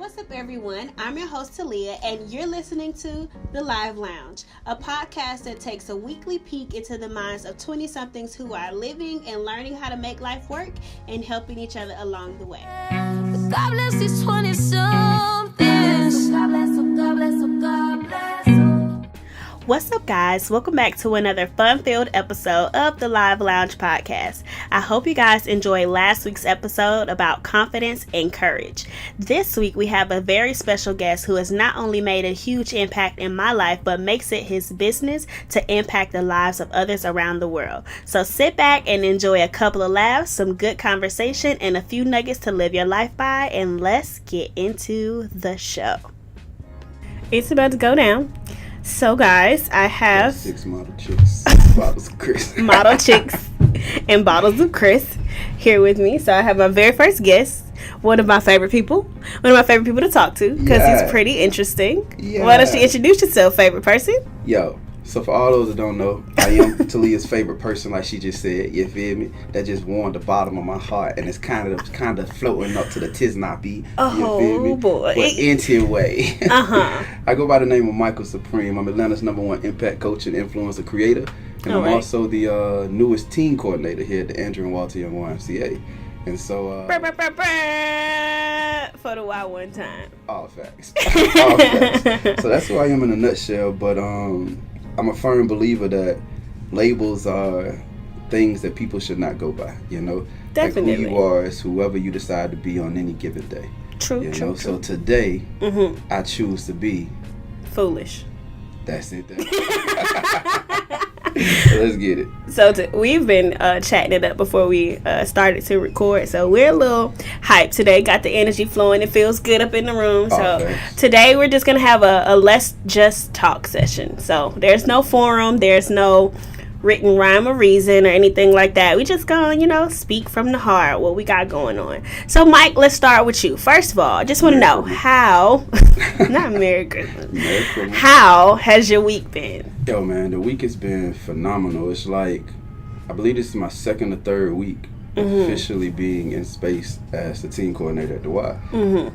what's up, everyone? I'm your host, Talia, and you're listening to The Live Lounge, a podcast that takes a weekly peek into the minds of 20-somethings who are living and learning how to make life work and helping each other along the way. God bless these 20-somethings. God bless, oh God bless, oh God bless. What's up, guys? Welcome back to another fun-filled episode of the Live Lounge podcast. I hope you guys enjoyed last week's episode about confidence and courage. This week, we have a very special guest who has not only made a huge impact in my life, but makes it his business to impact the lives of others around the world. So sit back and enjoy a couple of laughs, some good conversation, and a few nuggets to live your life by, and let's get into the show. It's about to go down. So, guys, I have 6 model chicks, bottles of Chris. model chicks and bottles of Chris here with me. So I have my very first guest, one of my favorite people to talk to, because he's pretty interesting. Why don't you introduce yourself, favorite person? Yo, so for all those that don't know, I am Talia's favorite person, like she just said. You feel me? That just warmed the bottom of my heart, and it's kind of floating up to the tiznah beat. Oh, you feel me? boy! But into a way. Uh-huh. I go by the name of Michael Supreme. I'm Atlanta's #1 impact coach and influencer creator, and I'm also the newest team coordinator here at the Andrew and Walter Young YMCA. And so, for the Y one time. All facts. All facts. So that's who I am in a nutshell. But I'm a firm believer that labels are things that people should not go by, you know? Definitely. Like who you are is whoever you decide to be on any given day. True. So today, I choose to be... foolish. That's it. So let's get it. So we've been chatting it up before we started to record, so we're a little hyped today. Got the energy flowing. It feels good up in the room. So today we're just gonna have a let's just talk session. So there's no forum, there's no written rhyme or reason or anything like that. We just gonna, speak from the heart what we got going on. So Mike, let's start with you. First of all, I just want to know how not Merry Christmas. How has your week been? Yo, man, the week has been phenomenal. It's like, I believe this is my second or third week officially being in space as the team coordinator at the Y.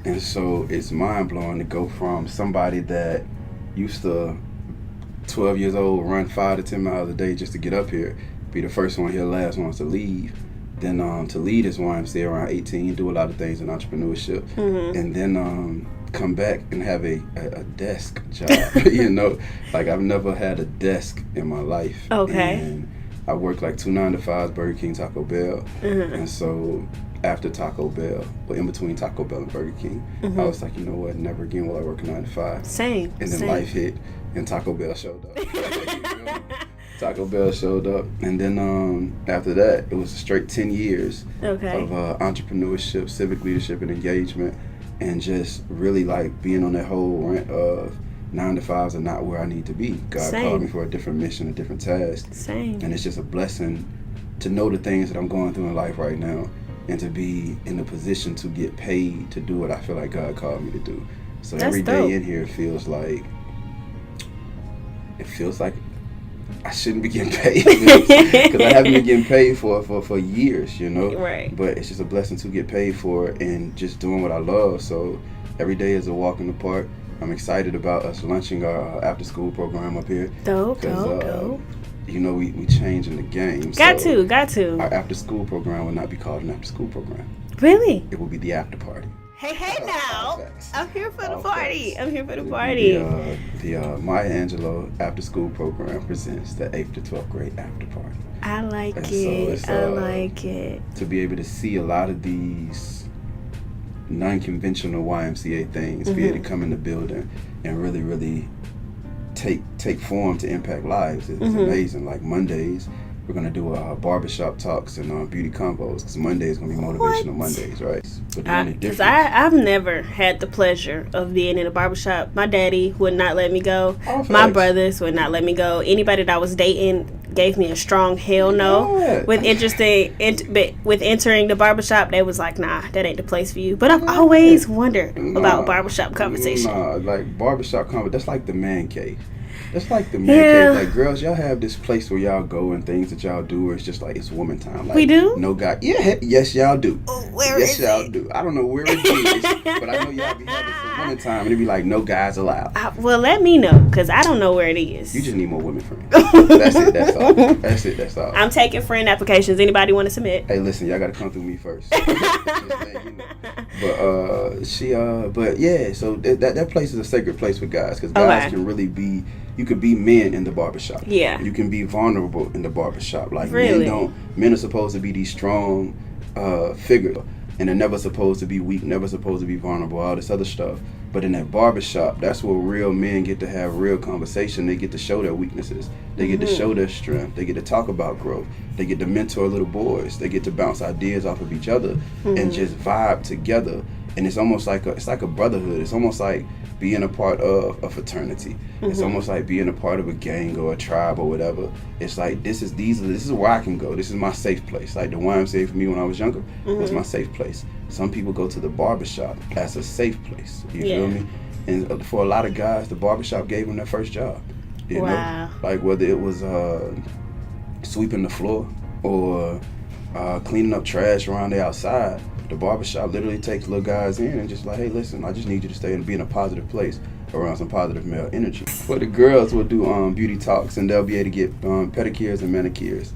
And so it's mind-blowing to go from somebody that used to, 12 years old, run 5 to 10 miles a day just to get up here, be the first one here, last ones to leave, then to lead this YMCA around 18, do a lot of things in entrepreneurship, and then come back and have a desk job. Like I've never had a desk in my life. Okay. And I worked like 2 9-to-5s, Burger King, Taco Bell, and so after Taco Bell, but in between Taco Bell and Burger King, I was like, you know what, never again will I work a 9-to-5. Same. And then life hit, and Taco Bell showed up. Taco Bell showed up, and then after that, it was a straight 10 years of entrepreneurship, civic leadership, and engagement, and just really like being on that whole rant of 9-to-5s are not where I need to be. God called me for a different mission, a different task. Same. And it's just a blessing to know the things that I'm going through in life right now, and to be in a position to get paid to do what I feel like God called me to do. So that's every day dope. in here feels like I shouldn't be getting paid, because I haven't been getting paid for years, Right. But it's just a blessing to get paid for it and just doing what I love. So every day is a walk in the park. I'm excited about us launching our after school program up here. Dope. We changing the game. Got to. Our after school program will not be called an after school program. Really? It will be the after party. Hey now. I'm here for the party. The Maya Angelou after school program presents the 8th to 12th grade after party. I like and it. So I like it. To be able to see a lot of these non-conventional YMCA things, be able to come in the building and really, really take form to impact lives. It's amazing. Like Mondays, we're going to do barbershop talks and beauty combos, because Monday is going to be motivational Mondays, right? Because I've never had the pleasure of being in a barbershop. My daddy would not let me go. My brothers would not let me go. Anybody that I was dating gave me a strong hell no. Yeah. With entering the barbershop, they was like, nah, that ain't the place for you. But I've always wondered about barbershop conversation. Like barbershop conversation, that's like the man cave. That's like the man cave. Like, girls, y'all have this place where y'all go and things that y'all do where it's just like, it's woman time. Like, we do? No guy. Yeah, yes, y'all do. Oh, where yes, is y'all it? do. I don't know where it is, but I know y'all be having some woman time and it be like, no guys allowed. Well, let me know, because I don't know where it is. You just need more women friends. That's it, that's all. That's it, that's all. I'm taking friend applications. Anybody want to submit? Hey, listen, y'all gotta come through me first. Just letting you know. But yeah, so that place is a sacred place for guys, because guys can really be, you could be men in the barbershop. Yeah. You can be vulnerable in the barbershop. Like, really? Men are supposed to be these strong figures, and they're never supposed to be weak, never supposed to be vulnerable, all this other stuff. But in that barbershop, that's where real men get to have real conversation. They get to show their weaknesses. They get to show their strength. They get to talk about growth. They get to mentor little boys. They get to bounce ideas off of each other and just vibe together. And it's almost like a brotherhood. It's almost like being a part of a fraternity. It's almost like being a part of a gang or a tribe or whatever. It's like, this is where I can go. This is my safe place. Like the YMCA for me when I was younger was my safe place. Some people go to the barbershop as a safe place. You feel me? And for a lot of guys, the barbershop gave them their first job. You know? Like whether it was sweeping the floor or cleaning up trash around the outside, the barbershop literally takes little guys in and just like, hey, listen, I just need you to stay and be in a positive place around some positive male energy. But the girls will do beauty talks, and they'll be able to get pedicures and manicures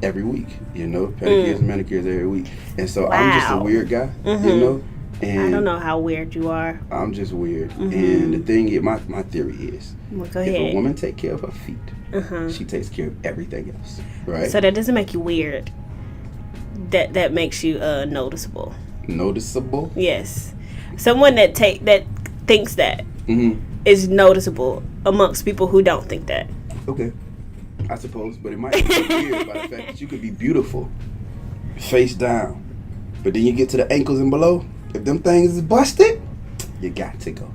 every week, you know, pedicures and manicures every week. And so I'm just a weird guy, you know. And I don't know how weird you are. I'm just weird. And the thing is, my theory is, go if ahead. a woman take care of her feet, she takes care of everything else, right? So that doesn't make you weird. That makes you noticeable. Noticeable? Yes. Someone that thinks that is noticeable amongst people who don't think that. Okay. I suppose, but it might be weird by the fact that you could be beautiful, face down, but then you get to the ankles and below. If them things is busted, you got to go.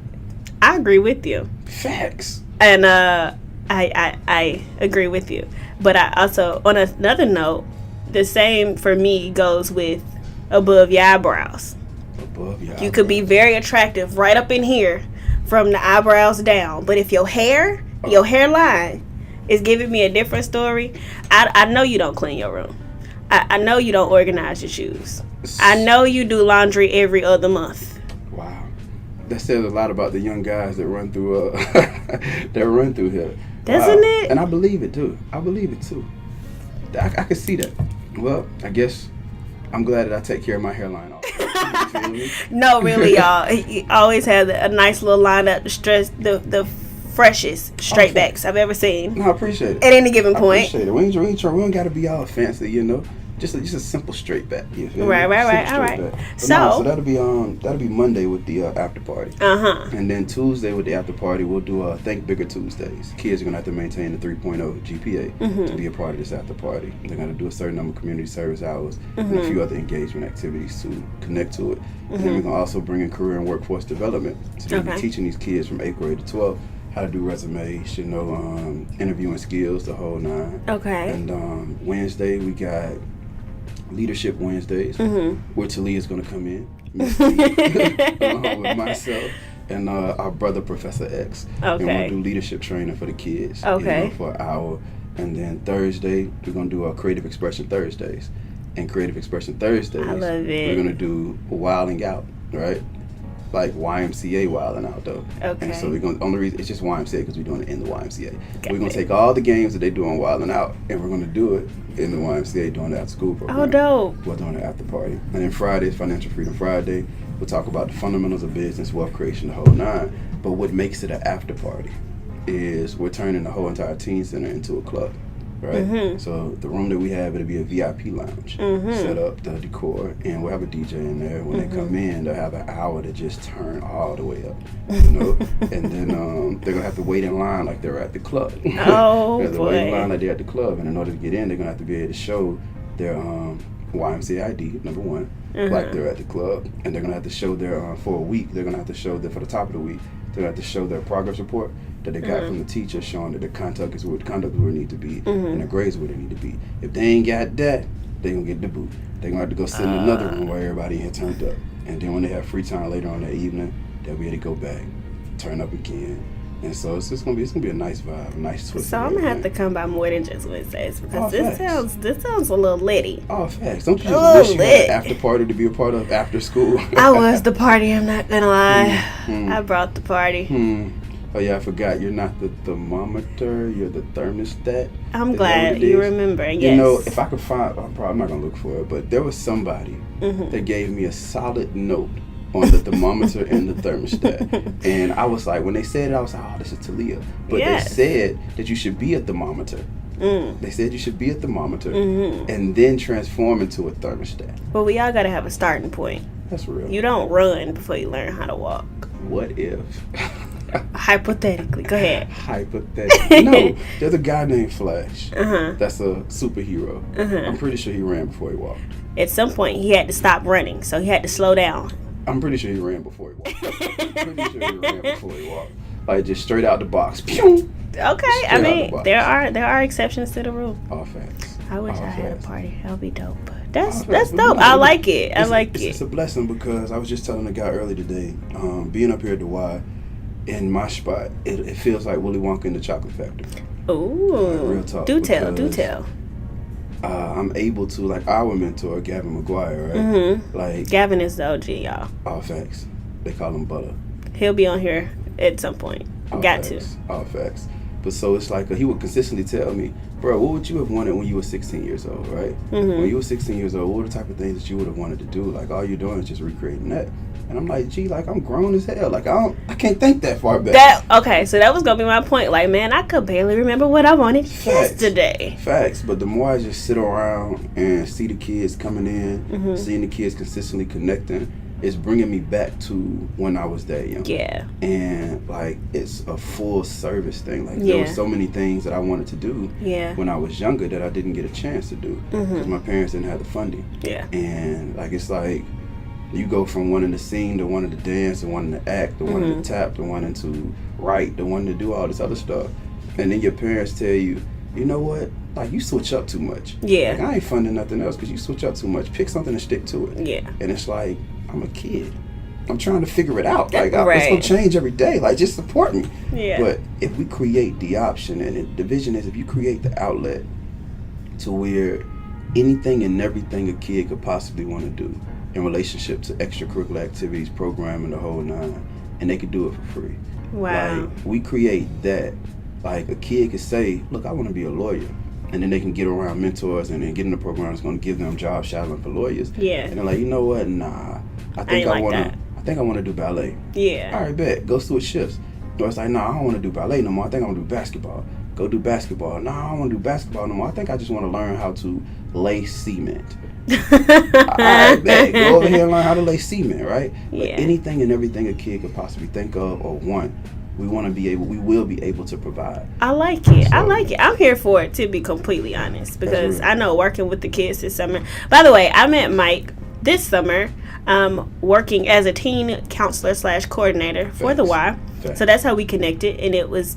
I agree with you. Facts. And I agree with you. But I also, on another note, the same for me goes with above your eyebrows. Above your eyebrows. You could be very attractive right up in here from the eyebrows down, but if your hairline is giving me a different story, I know you don't clean your room. I know you don't organize your shoes. I know you do laundry every other month. Wow. That says a lot about the young guys that run through here. Doesn't it? And I believe it too. I can see that. Well, I guess I'm glad that I take care of my hairline off. You feel me? No, really, y'all. He always has a nice little lineup, the freshest straight backs I've ever seen. No, I appreciate it. At any given point. I appreciate it. We don't got to be all fancy, you know. Just a simple straight back. You feel me? Right. All right. So that'll be Monday with the after party. And then Tuesday with the after party, we'll do Think Bigger Tuesdays. Kids are gonna have to maintain a 3.0 GPA to be a part of this after party. They're gonna do a certain number of community service hours and a few other engagement activities to connect to it. And then we're gonna also bring in career and workforce development. So we'll be teaching these kids from 8th grade to 12th how to do resumes, interviewing skills, the whole nine. Okay. And Wednesday we got Leadership Wednesdays, where Talia's going to come in, with myself and our brother Professor X. Okay. And we'll do leadership training for the kids. Okay. For an hour. And then Thursday, we're going to do our Creative Expression Thursdays. And Creative Expression Thursdays, I love it. We're going to do Wilding Out, right? Like YMCA Wilding Out, though. Okay. And so only reason, it's just YMCA because we're doing it in the YMCA. We're going to take all the games that they do on Wilding Out, and we're going to do it in the YMCA during the after school program. Oh, dope. We're doing the after party. And then Friday is Financial Freedom Friday. We'll talk about the fundamentals of business, wealth creation, the whole nine. But what makes it an after party is we're turning the whole entire teen center into a club. Right? So the room that we have, it'll be a VIP lounge. Set up, the decor, and we'll have a DJ in there. When they come in, they'll have an hour to just turn all the way up, you know? And then they're going to have to wait in line like they're at the club. Oh, they have to wait in line like they're at the club. And in order to get in, they're going to have to be able to show their YMCA ID, number one, like they're at the club. And they're going to have to show their, for a week, they're going to have to show that for the top of the week, they're going to have to show their progress report that they got from the teacher, showing that the conduct is where it need to be and the grades where they need to be. If they ain't got that, they gonna get the boot. They gonna have to go sit in another room where everybody ain't turned up. And then when they have free time later on that evening, they'll be able to go back, turn up again, And so it's gonna be a nice vibe, a nice twist. So I'm gonna have to come by more than just Wednesdays because this facts. sounds a little litty. Oh, facts. Don't you just wish you had an after party to be a part of after school? I was the party, I'm not gonna lie. I brought the party. Oh yeah, I forgot. You're not the thermometer. You're the thermostat. I'm glad you remember. Yes. You know, if I could find, I'm not gonna look for it, but there was somebody that gave me a solid note on the thermometer and the thermostat, and I was like, when they said it, I was like, oh, this is Talia. But they said that you should be a thermometer. They said you should be a thermometer and then transform into a thermostat. Well, we all gotta have a starting point. That's real. You don't run before you learn how to walk. What if? Hypothetically, go ahead. Hypothetically, no. There's a guy named Flash. That's a superhero. I'm pretty sure he ran before he walked. At some point, he had to stop running, so he had to slow down. I'm pretty sure he ran before he walked. Like just straight out the box. Pew! Okay, I mean there are exceptions to the rule. All facts. I wish I had a party. That would be dope. That's dope. I like it. It's a blessing because I was just telling a guy earlier today, being up here at the Y, in my spot, it feels like Willy Wonka in the Chocolate Factory. Ooh, like, real talk. Do tell. I'm able to, like our mentor, Gavin McGuire, right? Like Gavin is the OG, y'all. All facts. They call him Butter. He'll be on here at some point. All Got facts. to. All facts. But so it's like he would consistently tell me, bro, what would you have wanted when you were 16 years old, right? When you were 16 years old, what were the type of things that you would have wanted to do? Like all you're doing is just recreating that. And I'm like, gee, like I'm grown as hell. Like I can't think that far back. Okay, so that was gonna be my point. Like, man, I could barely remember what I wanted yesterday. Facts. But the more I just sit around and see the kids coming in, seeing the kids consistently connecting, it's bringing me back to when I was that young. Yeah. And like it's a full service thing. Like there were so many things that I wanted to do when I was younger that I didn't get a chance to do because my parents didn't have the funding. Yeah. And like it's like you go from wanting to sing to wanting to dance to wanting to act to wanting to tap to wanting to write to wanting to do all this other stuff, and then your parents tell you, you know what, like you switch up too much. Yeah. Like, I ain't funding nothing else because you switch up too much. Pick something and stick to it. Yeah. And it's like, I'm a kid. I'm trying to figure it out. Like it's gonna change every day. Like just support me. Yeah. But if we create the option, and the vision is, if you create the outlet to where anything and everything a kid could possibly want to do in relationship to extracurricular activities, programming, the whole nine, and they could do it for free. Wow. Like we create that. Like a kid could say, look, I want to be a lawyer. And then they can get around mentors and then get in the program that's going to give them jobs shadowing for lawyers. Yeah. And they're like, you know what? Nah, I think I want to do ballet. Yeah. All right, bet. Go switch shifts. Or it's like, nah, I don't want to do ballet no more. I think I want to do basketball. Go do basketball. Nah, I don't want to do basketball no more. I think I just want to learn how to lay cement. All right, bet. Go over here and learn how to lay cement, right? Yeah. But anything and everything a kid could possibly think of or want, we will be able to provide. I like it. I'm here for it, to be completely honest, because I know working with the kids this summer. By the way, I met Mike this summer, working as a teen counselor / coordinator for the Y. So that's how we connected, and it was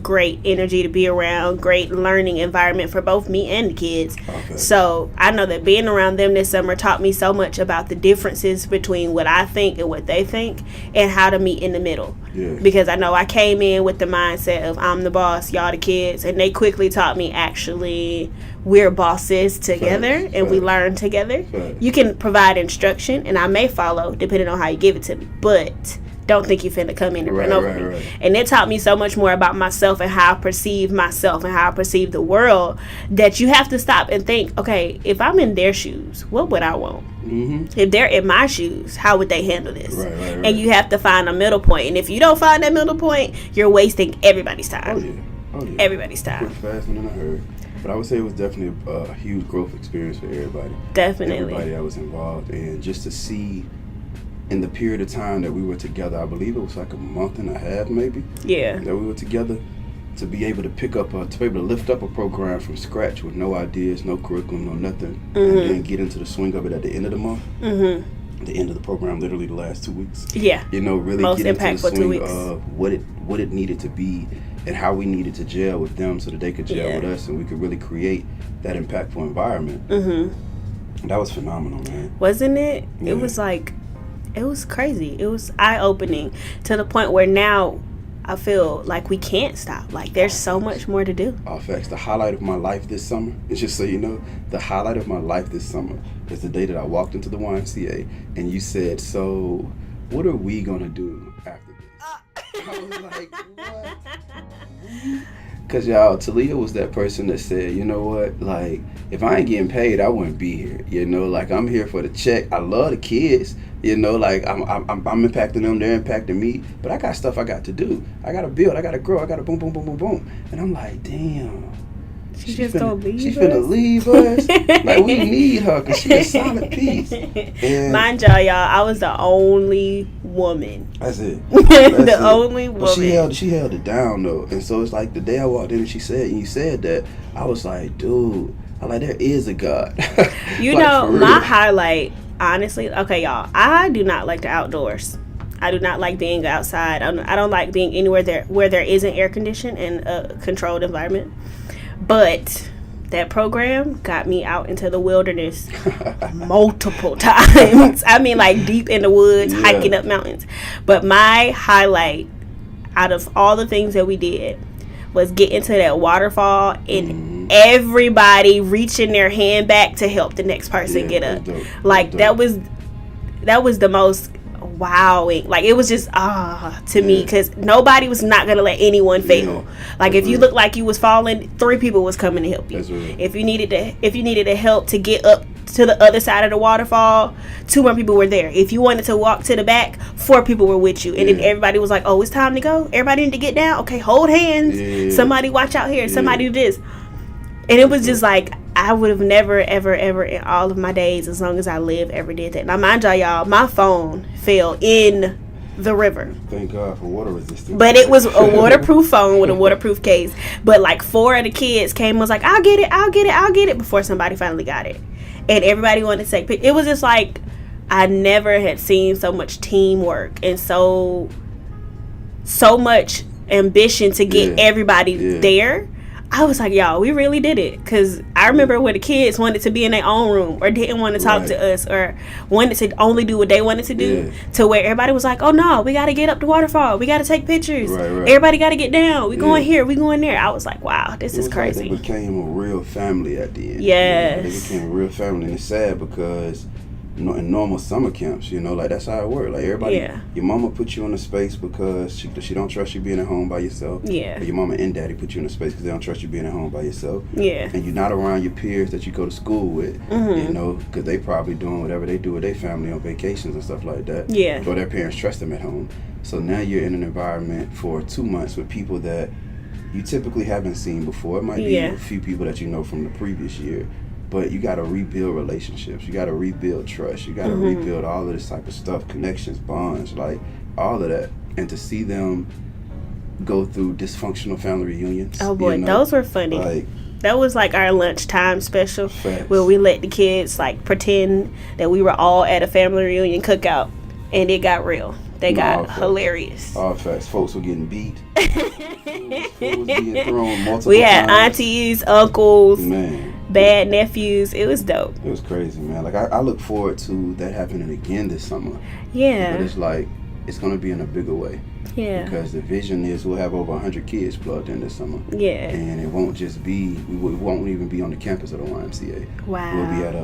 great energy to be around, great learning environment for both me and the kids. Okay. So I know that being around them this summer taught me so much about the differences between what I think and what they think, and how to meet in the middle. Yeah. Because I know I came in with the mindset of I'm the boss, y'all the kids, and they quickly taught me actually we're bosses together and we learn together. You can provide instruction, and I may follow depending on how you give it to me, but don't think you finna come in and run over me. Right. And it taught me so much more about myself and how I perceive myself and how I perceive the world, that you have to stop and think, okay, if I'm in their shoes, what would I want? If they're in my shoes, how would they handle this? Right. And you have to find a middle point. And if you don't find that middle point, you're wasting everybody's time. Oh yeah. Everybody's time. Quick, fast, and in a hurry. But I would say it was definitely a huge growth experience for everybody. Definitely. Everybody that was involved. And just to see in the period of time that we were together, I believe it was like a month and a half maybe. Yeah. That we were together, to be able to lift up a program from scratch with no ideas, no curriculum, no nothing, and then get into the swing of it at the end of the month. The end of the program, literally the last 2 weeks. Yeah. Really most get into the swing of what it needed to be and how we needed to gel with them so that they could gel with us, and we could really create that impactful environment. That was phenomenal, man. Wasn't it? Yeah. It was crazy. It was eye-opening to the point where now I feel like we can't stop. Like, there's so much more to do. All facts. The highlight of my life this summer, it's just so you know, the highlight of my life this summer is the day that I walked into the YMCA and you said, so what are we going to do after this? I was like, what? Because, y'all, Talia was that person that said, you know what, like, if I ain't getting paid, I wouldn't be here. You know, like, I'm here for the check. I love the kids. You know, like, I'm impacting them. They're impacting me. But I got stuff I got to do. I got to build. I got to grow. I got to boom, boom, boom, boom, boom. And I'm like, damn. She just gonna leave She's us? finna leave us. Like, we need her because she's a solid piece. And mind y'all, I was the only woman. that's it. The only woman. But she held it down, though. And so it's like the day I walked in and you said that, I was like, dude, there is a God. You Like, know, for real. my highlight, honestly, okay, y'all, I do not like the outdoors. I do not like being outside. I don't like being anywhere where there isn't air conditioned and a controlled environment. But that program got me out into the wilderness multiple times. I mean, like, deep in the woods, hiking up mountains. But my highlight out of all the things that we did was getting to that waterfall and everybody reaching their hand back to help the next person get up. Like, that was the most wowing. Like, it was just to me, because nobody was not gonna let anyone fail. Like, if you looked like you was falling, 3 people was coming to help you. If you needed to help to get up to the other side of the waterfall, 2 more people were there. If you wanted to walk to the back, 4 people were with you. And then everybody was like, oh, it's time to go, everybody need to get down, okay, hold hands, somebody watch out here, somebody do this. And it was just like, I would have never, ever, ever in all of my days, as long as I live, ever did that. Now, mind y'all, my phone fell in the river. Thank God for water resistance. But it was a waterproof phone with a waterproof case. But like 4 of the kids came and was like, I'll get it, before somebody finally got it. And everybody wanted to take pictures. It was just like, I never had seen so much teamwork and so much ambition to get everybody there. I was like, y'all, we really did it. Because I remember when the kids wanted to be in their own room or didn't want to talk to us or wanted to only do what they wanted to do, to where everybody was like, oh, no, we got to get up the waterfall. We got to take pictures. Everybody got to get down. We going here. We going there. I was like, wow, this is crazy. Like they became a real family at the end. Yes. They became a real family. And it's sad because in normal summer camps, like, that's how it works. Like, everybody, your mama put you in a space because she don't trust you being at home by yourself. Yeah. Or your mama and daddy put you in a space because they don't trust you being at home by yourself. Yeah. And you're not around your peers that you go to school with, because they probably doing whatever they do with their family on vacations and stuff like that. Yeah. Or their parents trust them at home. So now you're in an environment for 2 months with people that you typically haven't seen before. It might be a few people that you know from the previous year. But you got to rebuild relationships. You got to rebuild trust. You got to rebuild all of this type of stuff, connections, bonds, like all of that. And to see them go through dysfunctional family reunions. Oh, boy, those were funny. Like, that was like our lunchtime special where we let the kids like pretend that we were all at a family reunion cookout, and it got real. They got hilarious. All facts. Folks were getting beat. Food was being thrown multiple We had times. aunties, uncles, Man. bad nephews. It was dope. It was crazy, man. Like, I look forward to that happening again this summer. Yeah. But it's like, it's going to be in a bigger way. Yeah. Because the vision is we'll have over 100 kids plugged in this summer. Yeah. And it won't just be, we won't even be on the campus of the YMCA. Wow. We'll be at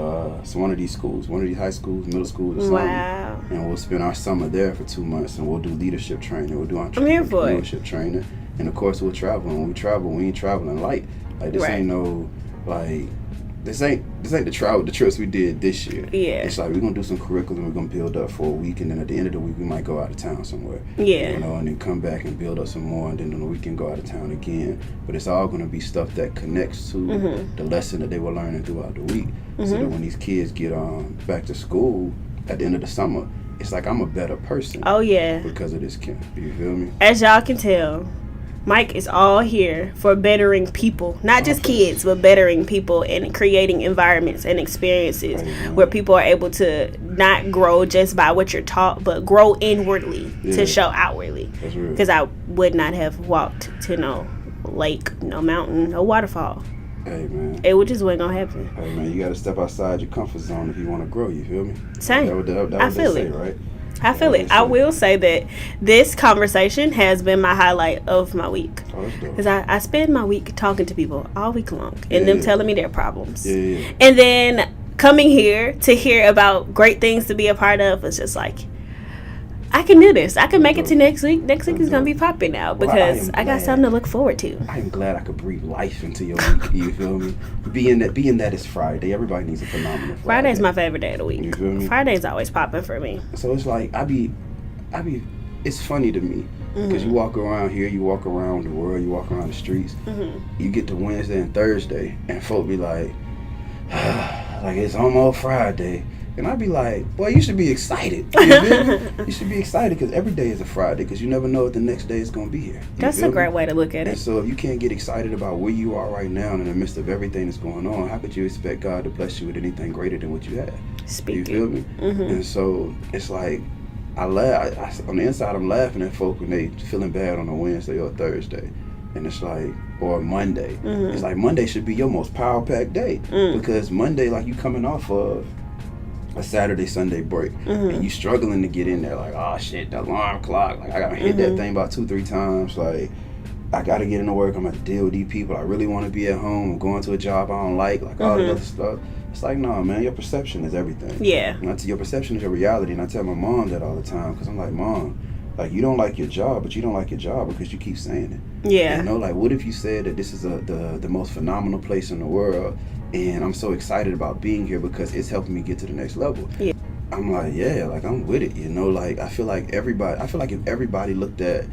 one of these schools, one of these high schools, middle schools or something. Wow. And we'll spend our summer there for 2 months, and we'll do leadership training. We'll do entrepreneurship training. And of course, we'll travel. And when we travel, we ain't traveling light. Like, this ain't no, like, This ain't the trips we did this year. Yeah. It's like we're gonna do some curriculum, we're gonna build up for a week, and then at the end of the week we might go out of town somewhere. Yeah. And then come back and build up some more, and then on the weekend go out of town again. But it's all gonna be stuff that connects to the lesson that they were learning throughout the week. So that when these kids get back to school at the end of the summer, it's like I'm a better person. Oh yeah. Because of this camp. You feel me? As y'all can tell, Mike is all here for bettering people, not just kids, but bettering people and creating environments and experiences where people are able to not grow just by what you're taught, but grow inwardly to show outwardly. Because I would not have walked to no lake, no mountain, no waterfall. Hey, man. It just wasn't going to happen. Hey, man, you got to step outside your comfort zone if you want to grow, you feel me? Same. That what I feel they say, right? I feel it. I will say that this conversation has been my highlight of my week. Oh, that's dope. Because I spend my week talking to people all week long and them telling me their problems. Yeah. And then coming here to hear about great things to be a part of was just like, I can do this. I can make it to next week. Next week is going to be popping now because I got something to look forward to. I am glad I could breathe life into your week. You feel me? Being that it's Friday, everybody needs a phenomenal Friday. Friday's my favorite day of the week. You feel me? Friday's always popping for me. So it's like, it's funny to me because you walk around here, you walk around the world, you walk around the streets, you get to Wednesday and Thursday, and folk be like, like it's almost Friday. And I'd be like, boy, you should be excited. You feel me? You should be excited because every day is a Friday because you never know what the next day is going to be here. That's a great way to look at it. And so if you can't get excited about where you are right now in the midst of everything that's going on, how could you expect God to bless you with anything greater than what you have? Speaking. You feel me? And so it's like, I laugh. On the inside, I'm laughing at folk when they feeling bad on a Wednesday or Thursday. And it's like, or Monday. It's like Monday should be your most power-packed day because Monday, like you coming off of a Saturday, Sunday break, and you struggling to get in there, like, oh shit, the alarm clock, like I gotta hit that thing about 2-3 times, like I gotta get into work, I'm gonna deal with these people, I really want to be at home, I'm going to a job I don't like all that other stuff. It's like, no, man, your perception is everything. Yeah. And your perception is your reality, and I tell my mom that all the time, because I'm like, Mom, like, you don't like your job, but you don't like your job because you keep saying it. Yeah. You know, like, what if you said that this is the most phenomenal place in the world, and I'm so excited about being here because it's helping me get to the next level. Yeah. I'm like, yeah, like I'm with it, you know, like I feel like if everybody looked at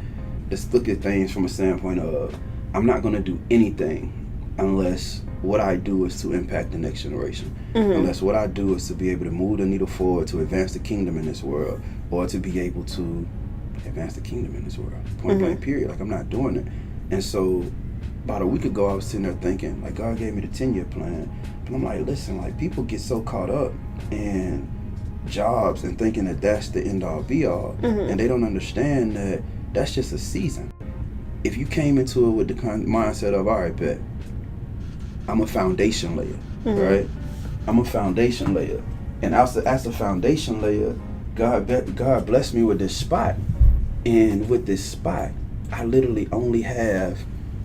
things from a standpoint of I'm not gonna do anything unless what I do is to impact the next generation. Unless what I do is to be able to move the needle forward to advance the kingdom in this world, or to be able to advance the kingdom in this world. Point blank period. Like I'm not doing it. And so about a week ago, I was sitting there thinking, like, God gave me the 10-year plan. But I'm like, listen, like, people get so caught up in jobs and thinking that that's the end-all, be-all. And they don't understand that that's just a season. If you came into it with the mindset of, all right, bet, I'm a foundation layer, right? I'm a foundation layer. And as the foundation layer, God blessed me with this spot. And with this spot, I literally only have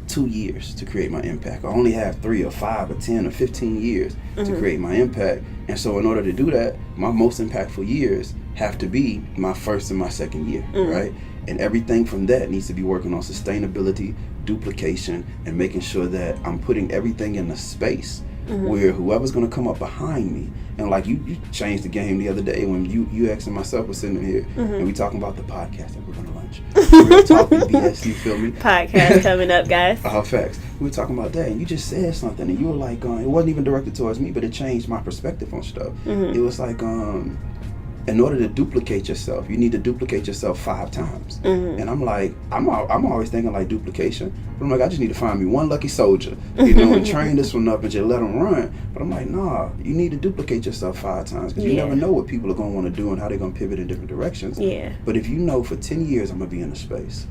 2 years to create my impact. I only have 3 or 5 or 10 or 15 years to create my impact. And so in order to do that, my most impactful years have to be my first and my second year, right? And everything from that needs to be working on sustainability, duplication, and making sure that I'm putting everything in a space where whoever's going to come up behind me, and like you changed the game the other day when you and myself were sitting in here and we talking about the podcast that we're going to launch. We were talking BS, you feel me? Podcast coming up, guys. Facts. We were talking about that, and you just said something, and you were like, it wasn't even directed towards me, but it changed my perspective on stuff. It was like, in order to duplicate yourself, you need to duplicate yourself 5 times. And I'm like, I'm always thinking like duplication, but I'm like, I just need to find me one lucky soldier, you know, and train this one up and just let them run. But I'm like, nah, you need to duplicate yourself 5 times because you never know what people are going to want to do and how they're going to pivot in different directions. Yeah. But if you know for 10 years I'm going to be in a space,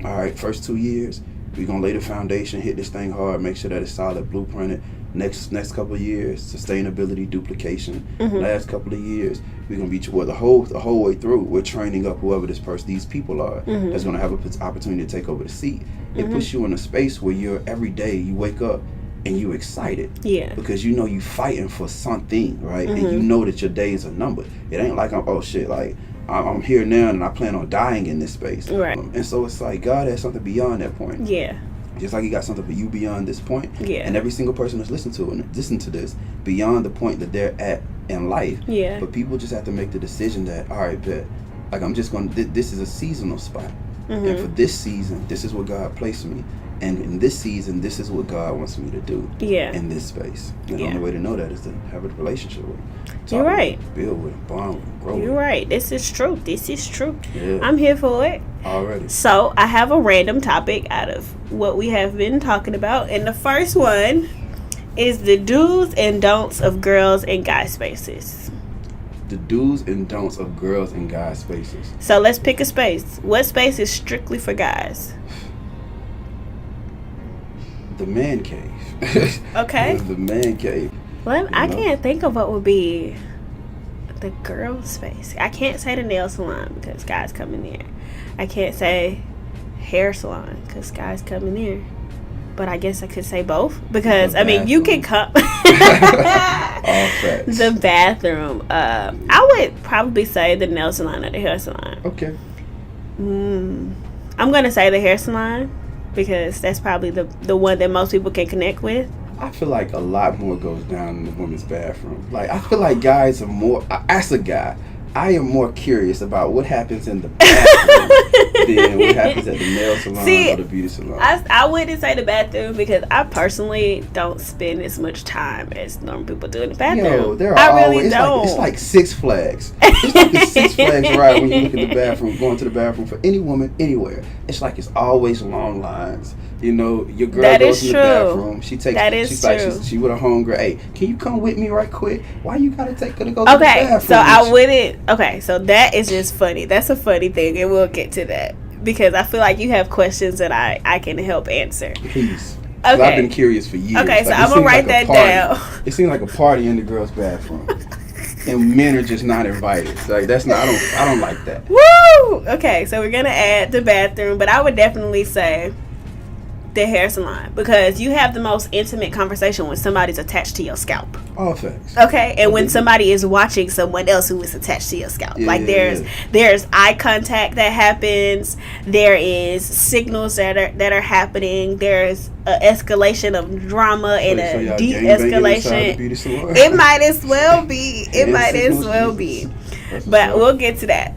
all right, first 2 years, we're going to lay the foundation, hit this thing hard, make sure that it's solid, blueprinted. Next couple of years, sustainability, duplication. Last couple of years, we're gonna be the whole way through. We're training up whoever these people are that's gonna have an opportunity to take over the seat. It puts you in a space where you're every day you wake up and you're excited. Yeah. Because you know you fighting for something, right? And you know that your days are numbered. It ain't like I'm here now and I plan on dying in this space. Right. And so it's like God has something beyond that point. Yeah. Just like he got something for you beyond this point. Yeah. And every single person that's listening to this beyond the point that they're at in life. Yeah. But people just have to make the decision that, all right, bet, like I'm just going to, this is a seasonal spot. And for this season, this is what God placed me. And in this season, this is what God wants me to do in this space. And the only way to know that is to have a relationship with him. You're right. Build with him, bond with him, grow with him. You're right. This is truth. Yeah. I'm here for it. Already. So I have a random topic out of what we have been talking about. And the first one is the do's and don'ts of girls and guy spaces. The do's and don'ts of girls and guy spaces. So let's pick a space. What space is strictly for guys? The man cave. Okay. The man cave. Well, I can't think of what would be The girl space. I can't say the nail salon because guys come in there. I can't say hair salon because guys come in there. But I guess I could say both because I mean you can come. All facts. The bathroom. I would probably say the nail salon or the hair salon. Okay. I'm gonna say the hair salon because that's probably the one that most people can connect with. I feel like a lot more goes down in the women's bathroom. Like, I feel like guys are more, as a guy, I am more curious about what happens in the bathroom than what happens at the nail salon or the beauty salon. I wouldn't say the bathroom because I personally don't spend as much time as normal people do in the bathroom. Yo, there are I always, really don't. It's like Six Flags. It's like the Six Flags ride when you look at the bathroom, going to the bathroom for any woman, anywhere. It's like it's always long lines. You know, your girl goes in the bathroom. She takes. She's like she with her homegirl. Hey, can you come with me right quick? Why you gotta take her to go to the bathroom? Okay, so I wouldn't. Okay, so that is just funny. That's a funny thing, and we'll get to that because I feel like you have questions that I can help answer. Please. Okay. I've been curious for years. Okay, so I'm gonna write that down. It seems like a party in the girls' bathroom, and men are just not invited. Like that's not. I don't like that. Woo! Okay, so we're gonna add the bathroom, but I would definitely say the hair salon because you have the most intimate conversation when somebody's attached to your scalp. All facts. Okay, and when somebody is watching someone else who is attached to your scalp, like there's eye contact that happens. There is signals that are happening. There's an escalation of drama and a de-escalation. It might as well be. It might as well be. But we'll get to that.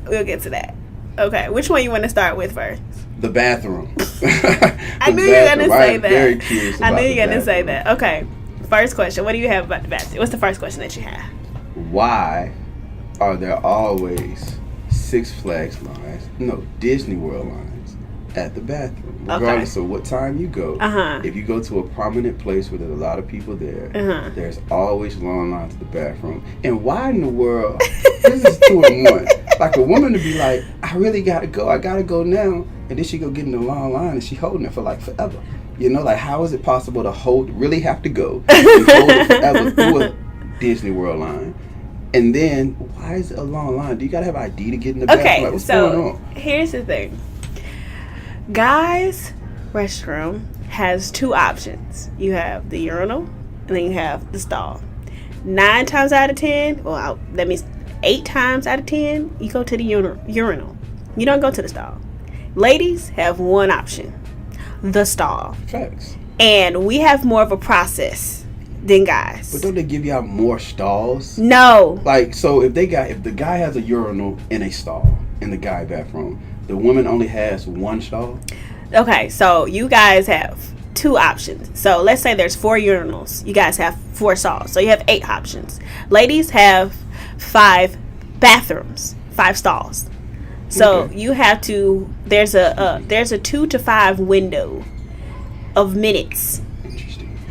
Okay, which one you want to start with first? The bathroom. I knew you were gonna say that. Very curious about I knew you were gonna bathroom. say that. Okay. First question. What do you have about the bathroom? What's the first question that you have? Why are there always Six Flags lines? No, Disney World lines at the bathroom. Regardless of what time you go. If you go to a prominent place where there's a lot of people there, there's always long lines to the bathroom. And why in the world? This is 2 in 1. Like a woman to be like, I really gotta go. I gotta go now. And then she go get in the long line and she holding it for like forever. You know, like how is it possible to really have to go and hold it forever through a Disney World line? And then why is it a long line? Do you gotta have ID to get in the bathroom? Okay, like, what's going on? Here's the thing. Guys' restroom has 2 options. You have the urinal and then you have the stall. 9 times out of 10, well, that means 8 times out of 10, you go to the urinal. You don't go to the stall. Ladies have 1 option, the stall. Facts. And we have more of a process than guys. But don't they give y'all more stalls? No. Like, so if the guy has a urinal in a stall in the guy bathroom, the woman only has 1 stall? Okay, so you guys have 2 options. So let's say there's 4 urinals. You guys have 4 stalls. So you have 8 options. Ladies have 5 bathrooms, 5 stalls. So you have to. There's a 2 to 5 window of minutes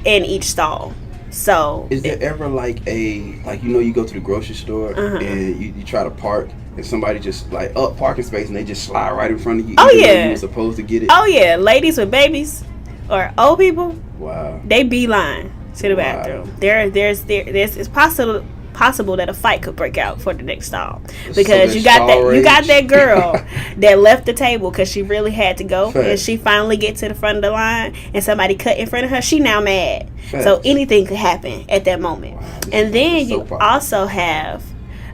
in each stall. So is there ever you go to the grocery store and you try to park and somebody just like up parking space and they just slide right in front of you? Oh yeah, you were supposed to get it. Oh yeah, ladies with babies or old people. Wow. They beeline to the bathroom. There's it's possible that a fight could break out for the next stall because you got that girl that left the table because she really had to go. Fact. And she finally get to the front of the line and somebody cut in front of her. She now mad. Fact. So anything could happen at that moment. Wow, and then you also have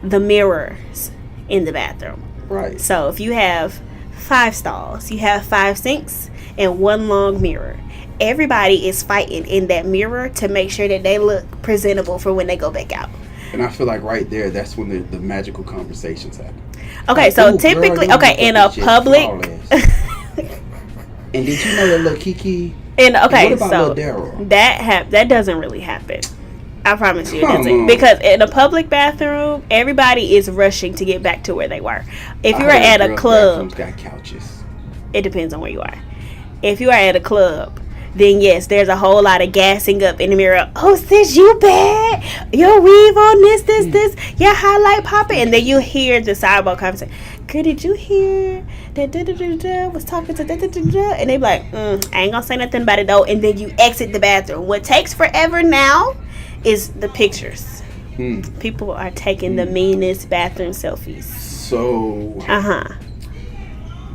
the mirrors in the bathroom. Right. So if you have 5 stalls, you have 5 sinks and 1 long mirror. Everybody is fighting in that mirror to make sure that they look presentable for when they go back out. And I feel like right there, that's when the magical conversations happen. Okay, like, so typically, in a public. And did you know that little Kiki? And okay, what about so little Daryl? that doesn't really happen. I promise you, it doesn't. Because in a public bathroom, everybody is rushing to get back to where they were. If you are at a club, got couches. It depends on where you are. If you are at a club, then yes, there's a whole lot of gassing up in the mirror. Oh, sis, you bad. Your weave on this. Your highlight popping. And then you hear the sidebar conversation. Girl, did you hear that was talking to And they be like, I ain't gonna say nothing about it though. And then you exit the bathroom. What takes forever now is the pictures. People are taking the meanest bathroom selfies. So,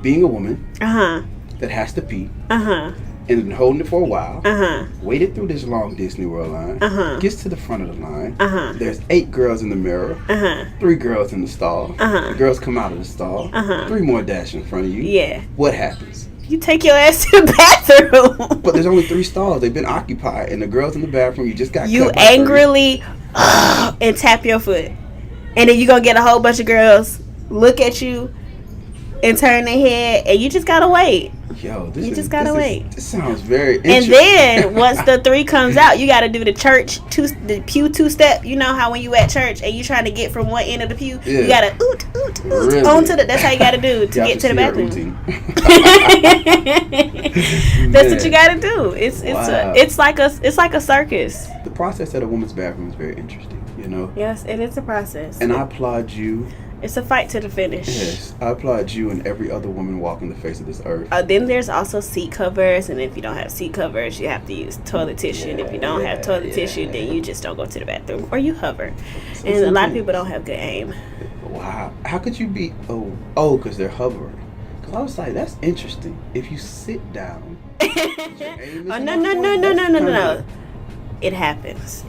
being a woman that has to pee and been holding it for a while, waited through this long Disney World line, gets to the front of the line, there's 8 girls in the mirror, 3 girls in the stall, the girls come out of the stall, 3 more dash in front of you. Yeah. What happens? You take your ass to the bathroom. But there's only 3 stalls. They've been occupied, and the girls in the bathroom, you just got You cut by angrily and tap your foot. And then you're going to get a whole bunch of girls look at you and turn their head, and you just got to wait. Yo, This sounds very interesting. And then once the 3 comes out, you got to do the pew 2-step. You know how when you at church and you trying to get from one end of the pew, you got to oot really? onto the. That's how you got to do to get to the bathroom. That's what you got to do. It's like a circus. The process at a woman's bathroom is very interesting. You know. Yes, it is a process. And I applaud you. It's a fight to the finish. Yes, I applaud you and every other woman walking the face of this earth. Then there's also seat covers, and if you don't have seat covers, you have to use toilet tissue. And if you don't have toilet tissue, then you just don't go to the bathroom, or you hover. So and a lot of people don't have good aim. Wow, how could you be? Because they're hovering. Because I was like, that's interesting. If you sit down. No. It happens.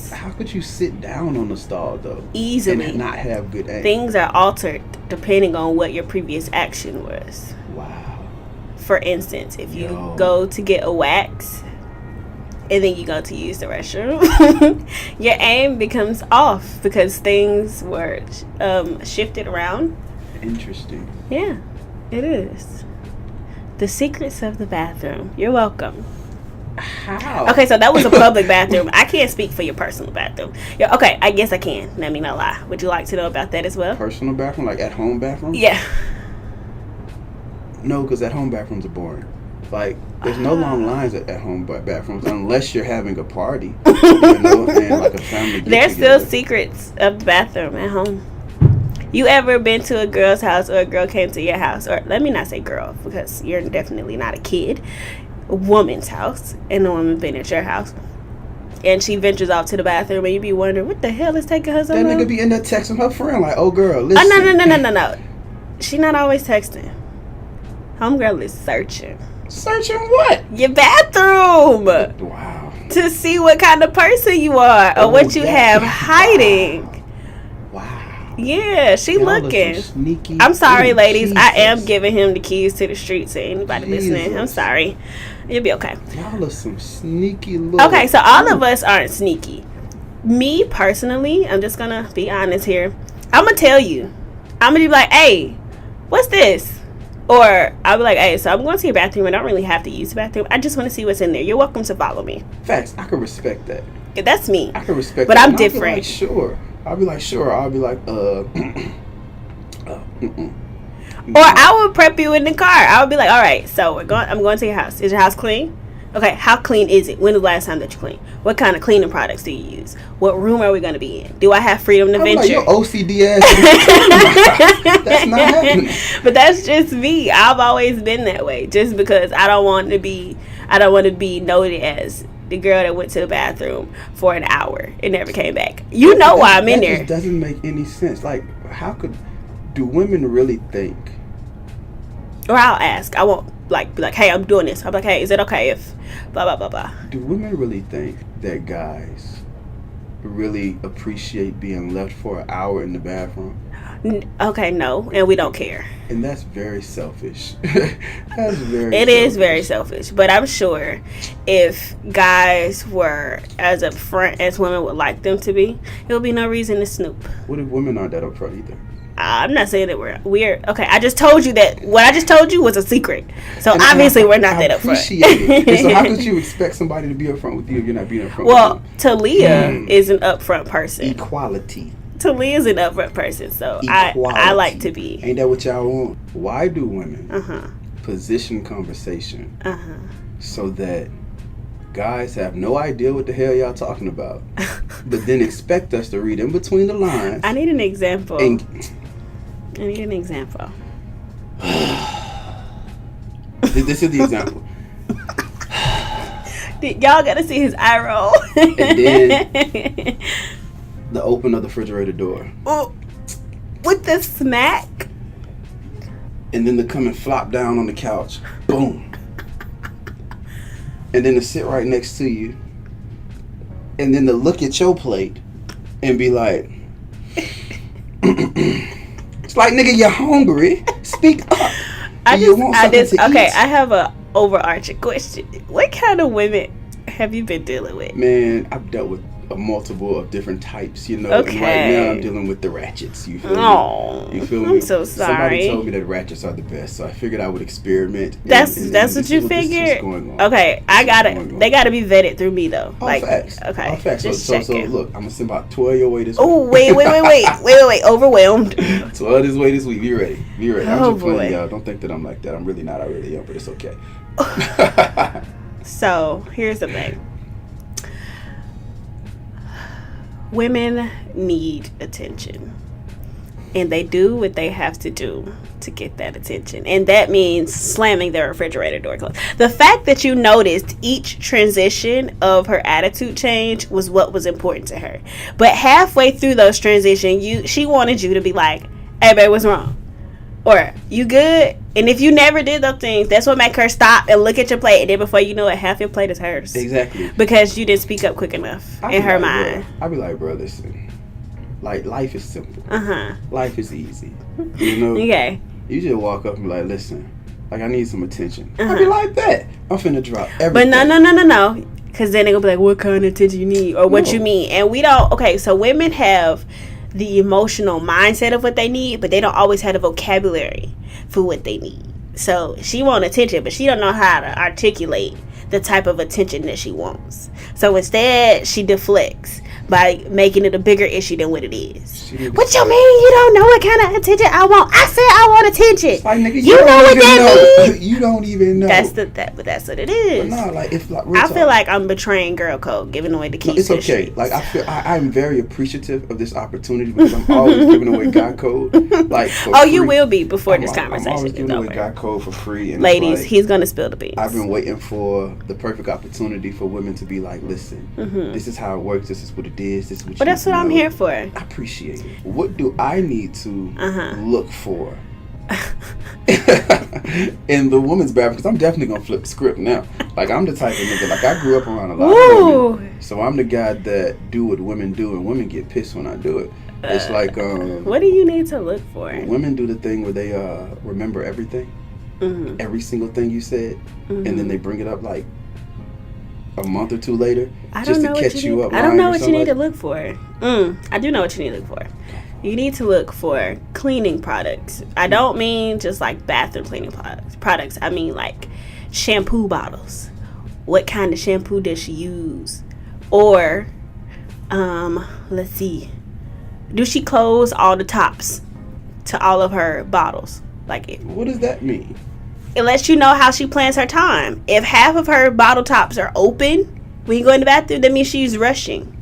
How could you sit down on the stall though? Easily. And not have good aim? Things are altered depending on what your previous action was. Wow. For instance, if you go to get a wax and then you go to use the restroom, your aim becomes off because things were shifted around. Interesting. Yeah, it is. The secrets of the bathroom. You're welcome. How? Okay, so that was a public bathroom. I can't speak for your personal bathroom. Yeah, okay, I guess I can. Let me not lie. Would you like to know about that as well? Personal bathroom, like at home bathroom? Yeah. No, because at home bathrooms are boring. Like, there's no long lines at home bathrooms unless you're having a party, and like a family. There's still secrets of the bathroom at home. You ever been to a girl's house or a girl came to your house? Or let me not say girl because you're definitely not a kid. Woman's house, and the woman been at your house, and she ventures off to the bathroom, and you be wondering what the hell is taking her so long. That nigga be in there texting her friend like, "Oh girl, listen." Oh no. She not always texting. Homegirl is searching. Searching what? Your bathroom. Wow. To see what kind of person you are or what you have hiding. Wow. Yeah, she looking. Sneaky. I'm sorry, ladies. Jesus. I am giving him the keys to the street to anybody listening. I'm sorry. You'll be okay. Y'all are some sneaky little. Okay, so all of us aren't sneaky. Me personally, I'm just gonna be honest here. I'm gonna tell you. I'm gonna be like, hey, what's this? Or I'll be like, hey, so I'm going to your bathroom. I don't really have to use the bathroom. I just want to see what's in there. You're welcome to follow me. Facts. I can respect that. Yeah, that's me. I can respect but that. I'm different. I'll be like, sure. I'll be like, Or I would prep you in the car. I would be like, all right, so I'm going to your house. Is your house clean? Okay, how clean is it? When was the last time that you cleaned? What kind of cleaning products do you use? What room are we going to be in? Do I have freedom to venture? Like, your OCD ass. That's not happening. But that's just me. I've always been that way. Just because I don't want to be noted as the girl that went to the bathroom for an hour and never came back. You know why I'm in there. That doesn't make any sense. Like, do women really think? Or I'll ask. I won't be like, hey, I'm doing this. I'm like, hey, is it okay if blah blah blah blah? Do women really think that guys really appreciate being left for an hour in the bathroom? Okay, no, and we don't care. And that's very selfish. It is very selfish. But I'm sure if guys were as upfront as women would like them to be, there would be no reason to snoop. What if women aren't that upfront either? I'm not saying that we're weird. Okay, I just told you that what I just told you was a secret. So and obviously we're not that upfront. And so how could you expect somebody to be upfront with you if you're not being upfront with them? Well, Talia is an upfront person. Equality. Talia is an upfront person, so I like to be. Ain't that what y'all want? Why do women position conversation so that guys have no idea what the hell y'all talking about, but then expect us to read in between the lines? I need an example. This is the example. Y'all gotta see his eye roll. And then the open of the refrigerator door. Oh, with the smack. And then to come and flop down on the couch. Boom. And then to sit right next to you. And then to look at your plate and be like, it's like, nigga, you're hungry. Speak up. I have a overarching question. What kind of women have you been dealing with? Man, I've dealt with a multiple of different types, you know. Okay. And right now I'm dealing with the ratchets. You feel me? You feel me? I'm so sorry. Somebody told me that ratchets are the best, so I figured I would experiment. That's what you figured. Okay, they gotta be vetted through me though. All facts. Okay. All facts. Just So look, I'm gonna send about 12 your way this week. Oh wait. Overwhelmed. 12 this way this week. Be ready. I'm Oh just playing, boy. y'all. Don't think that I'm like that. I'm really not. I really am, but it's okay. So here's the thing. Women need attention, and they do what they have to do to get that attention, and that means slamming their refrigerator door closed. The fact that you noticed each transition of her attitude change was what was important to her, but halfway through those transitions, she wanted you to be like, hey babe, what's wrong? Or, you good? And if you never did those things, that's what make her stop and look at your plate. And then before you know it, half your plate is hers. Exactly. Because you didn't speak up quick enough in her mind. I'll be like, bro, listen. Like, life is simple. Uh-huh. Life is easy. You know? Okay. You just walk up and be like, listen, like, I need some attention. I'll be like that. I'm finna drop everything. But no. Because then they're going to be like, what kind of attention you need? Or what you mean? And we don't. Okay, so women have the emotional mindset of what they need, but they don't always have the vocabulary for what they need. So she wants attention, but she don't know how to articulate the type of attention that she wants. So instead, she deflects by making it a bigger issue than what it is. What you mean you don't know what kind of attention I want? I said I want attention. Like, nigga, you know what that means? You don't even know. That's what it is. But no, like, if like I feel like I'm betraying girl code, giving away the keys. No, it's to okay. The like I'm very appreciative of this opportunity because I'm always giving away guy code. Like, you will be before this conversation. I'm always giving away guy code for free. And ladies, he's gonna spill the beans. I've been waiting for the perfect opportunity for women to be like, listen, this is how it works. This is what it is. This is what. But that's what I'm here for. I appreciate it. What do I need to look for in the woman's bathroom? Because I'm definitely gonna flip the script now. Like, I'm the type of nigga. Like, I grew up around a lot of women, so I'm the guy that do what women do, and women get pissed when I do it. It's like, what do you need to look for? Women do the thing where they remember everything, every single thing you said, and then they bring it up like a month or two later just to catch you up. I don't know what you need to look for. I do know what you need to look for. You need to look for cleaning products. I don't mean just like bathroom cleaning products. I mean like shampoo bottles. What kind of shampoo does she use? Or, let's see. Do she close all the tops to all of her bottles? Like, what does that mean? It lets you know how she plans her time. If half of her bottle tops are open when you go in the bathroom, that means she's rushing.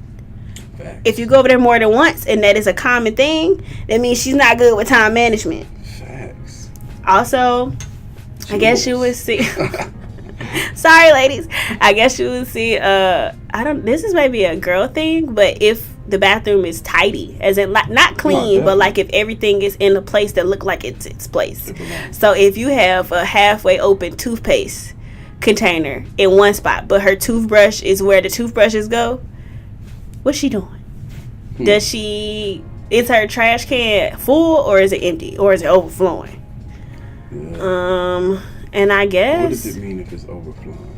Facts. If you go over there more than once, and that is a common thing, that means she's not good with time management. Facts. Also, I guess you would see. Sorry, ladies. I guess you would see. This is maybe a girl thing, but if the bathroom is tidy, as in not clean, but like if everything is in a place that look like it's its place. So if you have a halfway open toothpaste container in one spot, but her toothbrush is where the toothbrushes go, what's she doing? Is her trash can full, or is it empty, or is it overflowing? Yeah. And I guess, what does it mean if it's overflowing?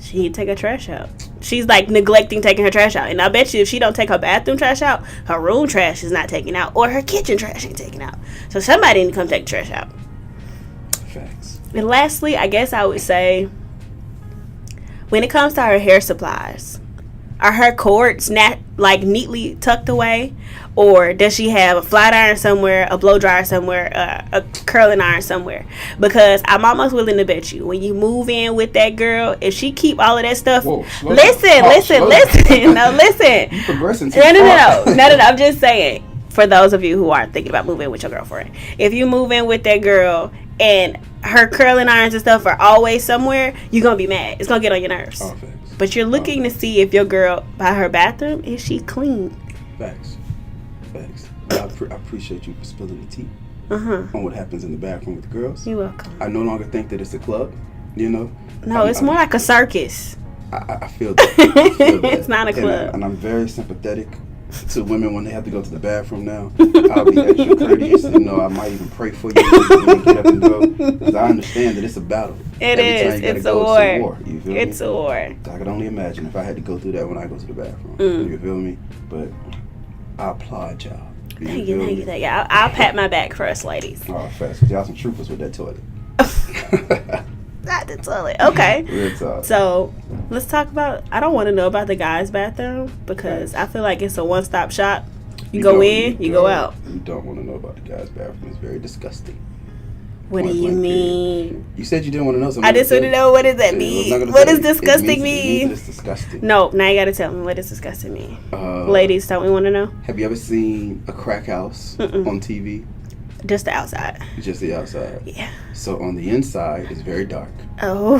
She need to take her trash out. She's like neglecting taking her trash out. And I bet you if she don't take her bathroom trash out, her room trash is not taken out, or her kitchen trash ain't taken out. So somebody need to come take the trash out. Facts. And lastly, I guess I would say, when it comes to her hair supplies, are her cords neatly tucked away? Or does she have a flat iron somewhere, a blow dryer somewhere, a curling iron somewhere? Because I'm almost willing to bet you, when you move in with that girl, if she keep all of that stuff, listen. No, listen. You progressing too No. I'm just saying, for those of you who aren't thinking about moving in with your girlfriend, if you move in with that girl and her curling irons and stuff are always somewhere, you're gonna be mad. It's gonna get on your nerves. Oh, thanks. But you're looking to see if your girl, by her bathroom, is she clean? Facts. But I appreciate you for spilling the tea on what happens in the bathroom with the girls. You're welcome. I no longer think that it's a club, you know? No, it's more like a circus. I feel that. It's not a club. And I'm very sympathetic to women when they have to go to the bathroom now. I'll be extra courteous. You know, I might even pray for you when you get up and go. Because I understand that it's a battle. It's a war. It's a war. You feel it's me? a war. I can only imagine if I had to go through that when I go to the bathroom. You feel me? But I applaud y'all. Thank you. I'll pat my back first, ladies. Oh, fast. Because y'all some troopers with that toilet. Not the toilet. Okay. Real talk. So let's talk about. I don't want to know about the guys' bathroom because I feel like it's a one-stop shop. You go in, you go out. You don't want to know about the guys' bathroom. It's very disgusting. What do you mean? You said you didn't want to know something. I just want to know, what does that mean? What does disgusting mean? It's disgusting. No, now you got to tell me, what does disgusting mean? Ladies, don't we want to know? Have you ever seen a crack house on TV? Just the outside. Just the outside. Yeah. So on the inside, it's very dark. Oh.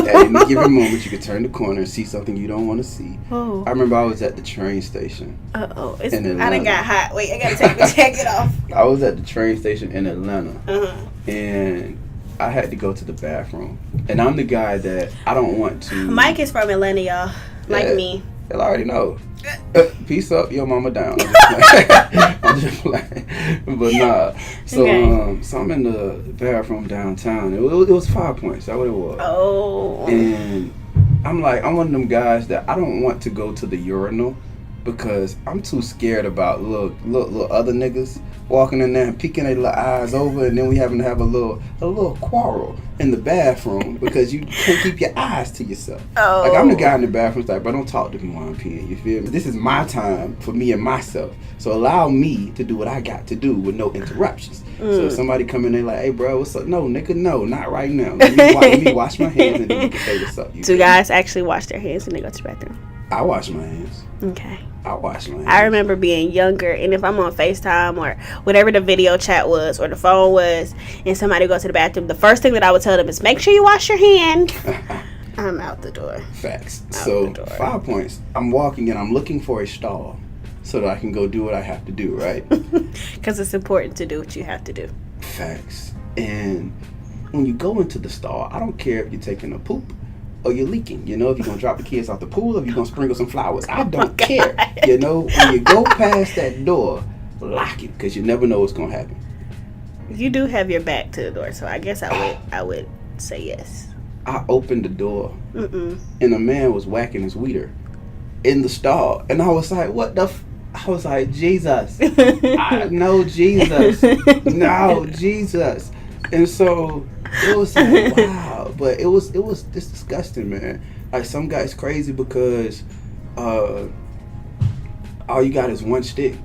At any given moment, you could turn the corner and see something you don't want to see. Oh. I remember I was at the train station. Uh-oh. I done got hot. Wait, I got to take my jacket off. I was at the train station in Atlanta. And I had to go to the bathroom. And I'm the guy that I don't want to... Mike is from Atlanta, y'all. Like me. Y'all already know. Peace up, your mama down. I'm just playing. But nah. So so I'm in the bathroom downtown. It was 5 points. That's what it was. Oh. And I'm one of them guys that I don't want to go to the urinal because I'm too scared about little other niggas walking in there and peeking their little eyes over, and then we having to have a little quarrel in the bathroom because you can't keep your eyes to yourself. Oh. Like, I'm the guy in the bathroom like, bro, don't talk to me while I'm peeing, you feel me? This is my time for me and myself. So allow me to do what I got to do with no interruptions. So if somebody come in there like, hey, bro, what's up? No, nigga, no, not right now. Let me wash my hands and then you can say what's up. Do guys actually wash their hands when they go to the bathroom? I wash my hands. Okay. I wash my hands. I remember being younger, and if I'm on FaceTime or whatever the video chat was or the phone was, and somebody goes to the bathroom, the first thing that I would tell them is, make sure you wash your hand. I'm out the door. Facts. So 5 points. I'm walking and I'm looking for a stall so that I can go do what I have to do, right? Because it's important to do what you have to do. Facts. And when you go into the stall, I don't care if you're taking a poop or you're leaking, you know, if you're going to drop the kids off the pool or if you're going to sprinkle some flowers. I don't care. You know, when you go past that door, lock it because you never know what's going to happen. You do have your back to the door, so I guess I would say yes. I opened the door and a man was whacking his weeder in the stall. And I was like, what the I was like, Jesus. No, Jesus. No, Jesus. And so it was like, wow. But it was just disgusting, man. Like, some guy's crazy because all you got is one stick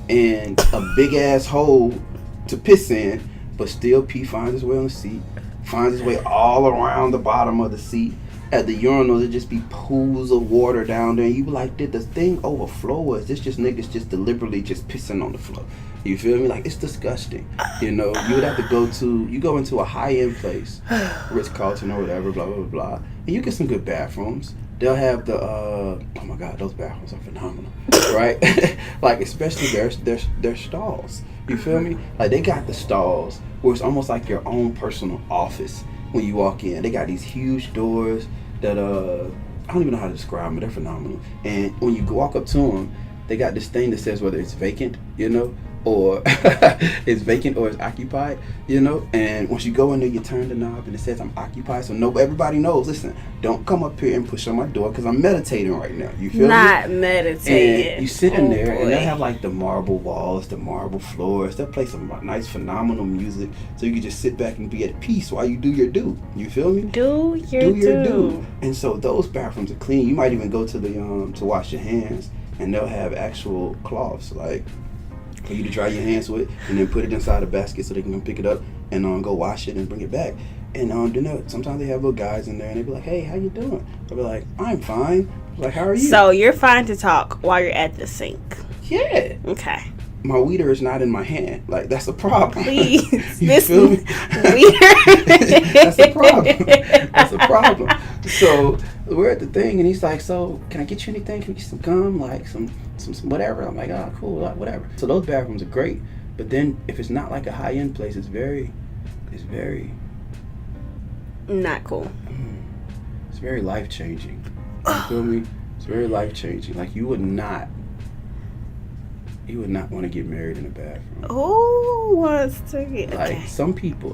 and a big ass hole to piss in, but still pee finds his way on the seat, finds his way all around the bottom of the seat. At the urinals, it just be pools of water down there. And you be like, did the thing overflow, or is this just niggas just deliberately just pissing on the floor? You feel me? Like, it's disgusting. You know, you would have to go into a high-end place, Ritz-Carlton or whatever, blah, blah, blah, blah, and you get some good bathrooms. They'll have the, oh my God, those bathrooms are phenomenal, right? Like, especially their stalls. You feel me? Like, they got the stalls where it's almost like your own personal office when you walk in. They got these huge doors that, I don't even know how to describe them, but they're phenomenal. And when you walk up to them, they got this thing that says whether it's vacant, you know, or it's vacant or it's occupied, you know. And once you go in there, you turn the knob and it says I'm occupied, so everybody knows, listen, don't come up here and push on my door because I'm meditating right now. You feel me? Not meditating. And you sit in there and they'll have like the marble walls, the marble floors. They'll play some nice phenomenal music so you can just sit back and be at peace while you do your do. You feel me? Do your do. And so those bathrooms are clean. You might even go to the to wash your hands and they'll have actual cloths like for you to dry your hands with, and then put it inside a basket so they can come pick it up and go wash it and bring it back. And sometimes they have little guys in there and they be like, hey, how you doing? I'll be like, I'm fine. Like, how are you? So you're fine to talk while you're at the sink? Yeah. Okay. my weeder is not in my hand. Like, that's a problem. Please. You This feel me? weeder. That's a problem. That's a problem. So we're at the thing, and he's like, so can I get you anything? Can we get some gum? Like some whatever. I'm like, oh, cool, like, whatever. So those bathrooms are great. But then if it's not like a high-end place, it's very Not cool. It's very life-changing. You feel me? It's very life-changing. Like, you would not want to get married in a bathroom. Who wants to get... Like, Okay. some people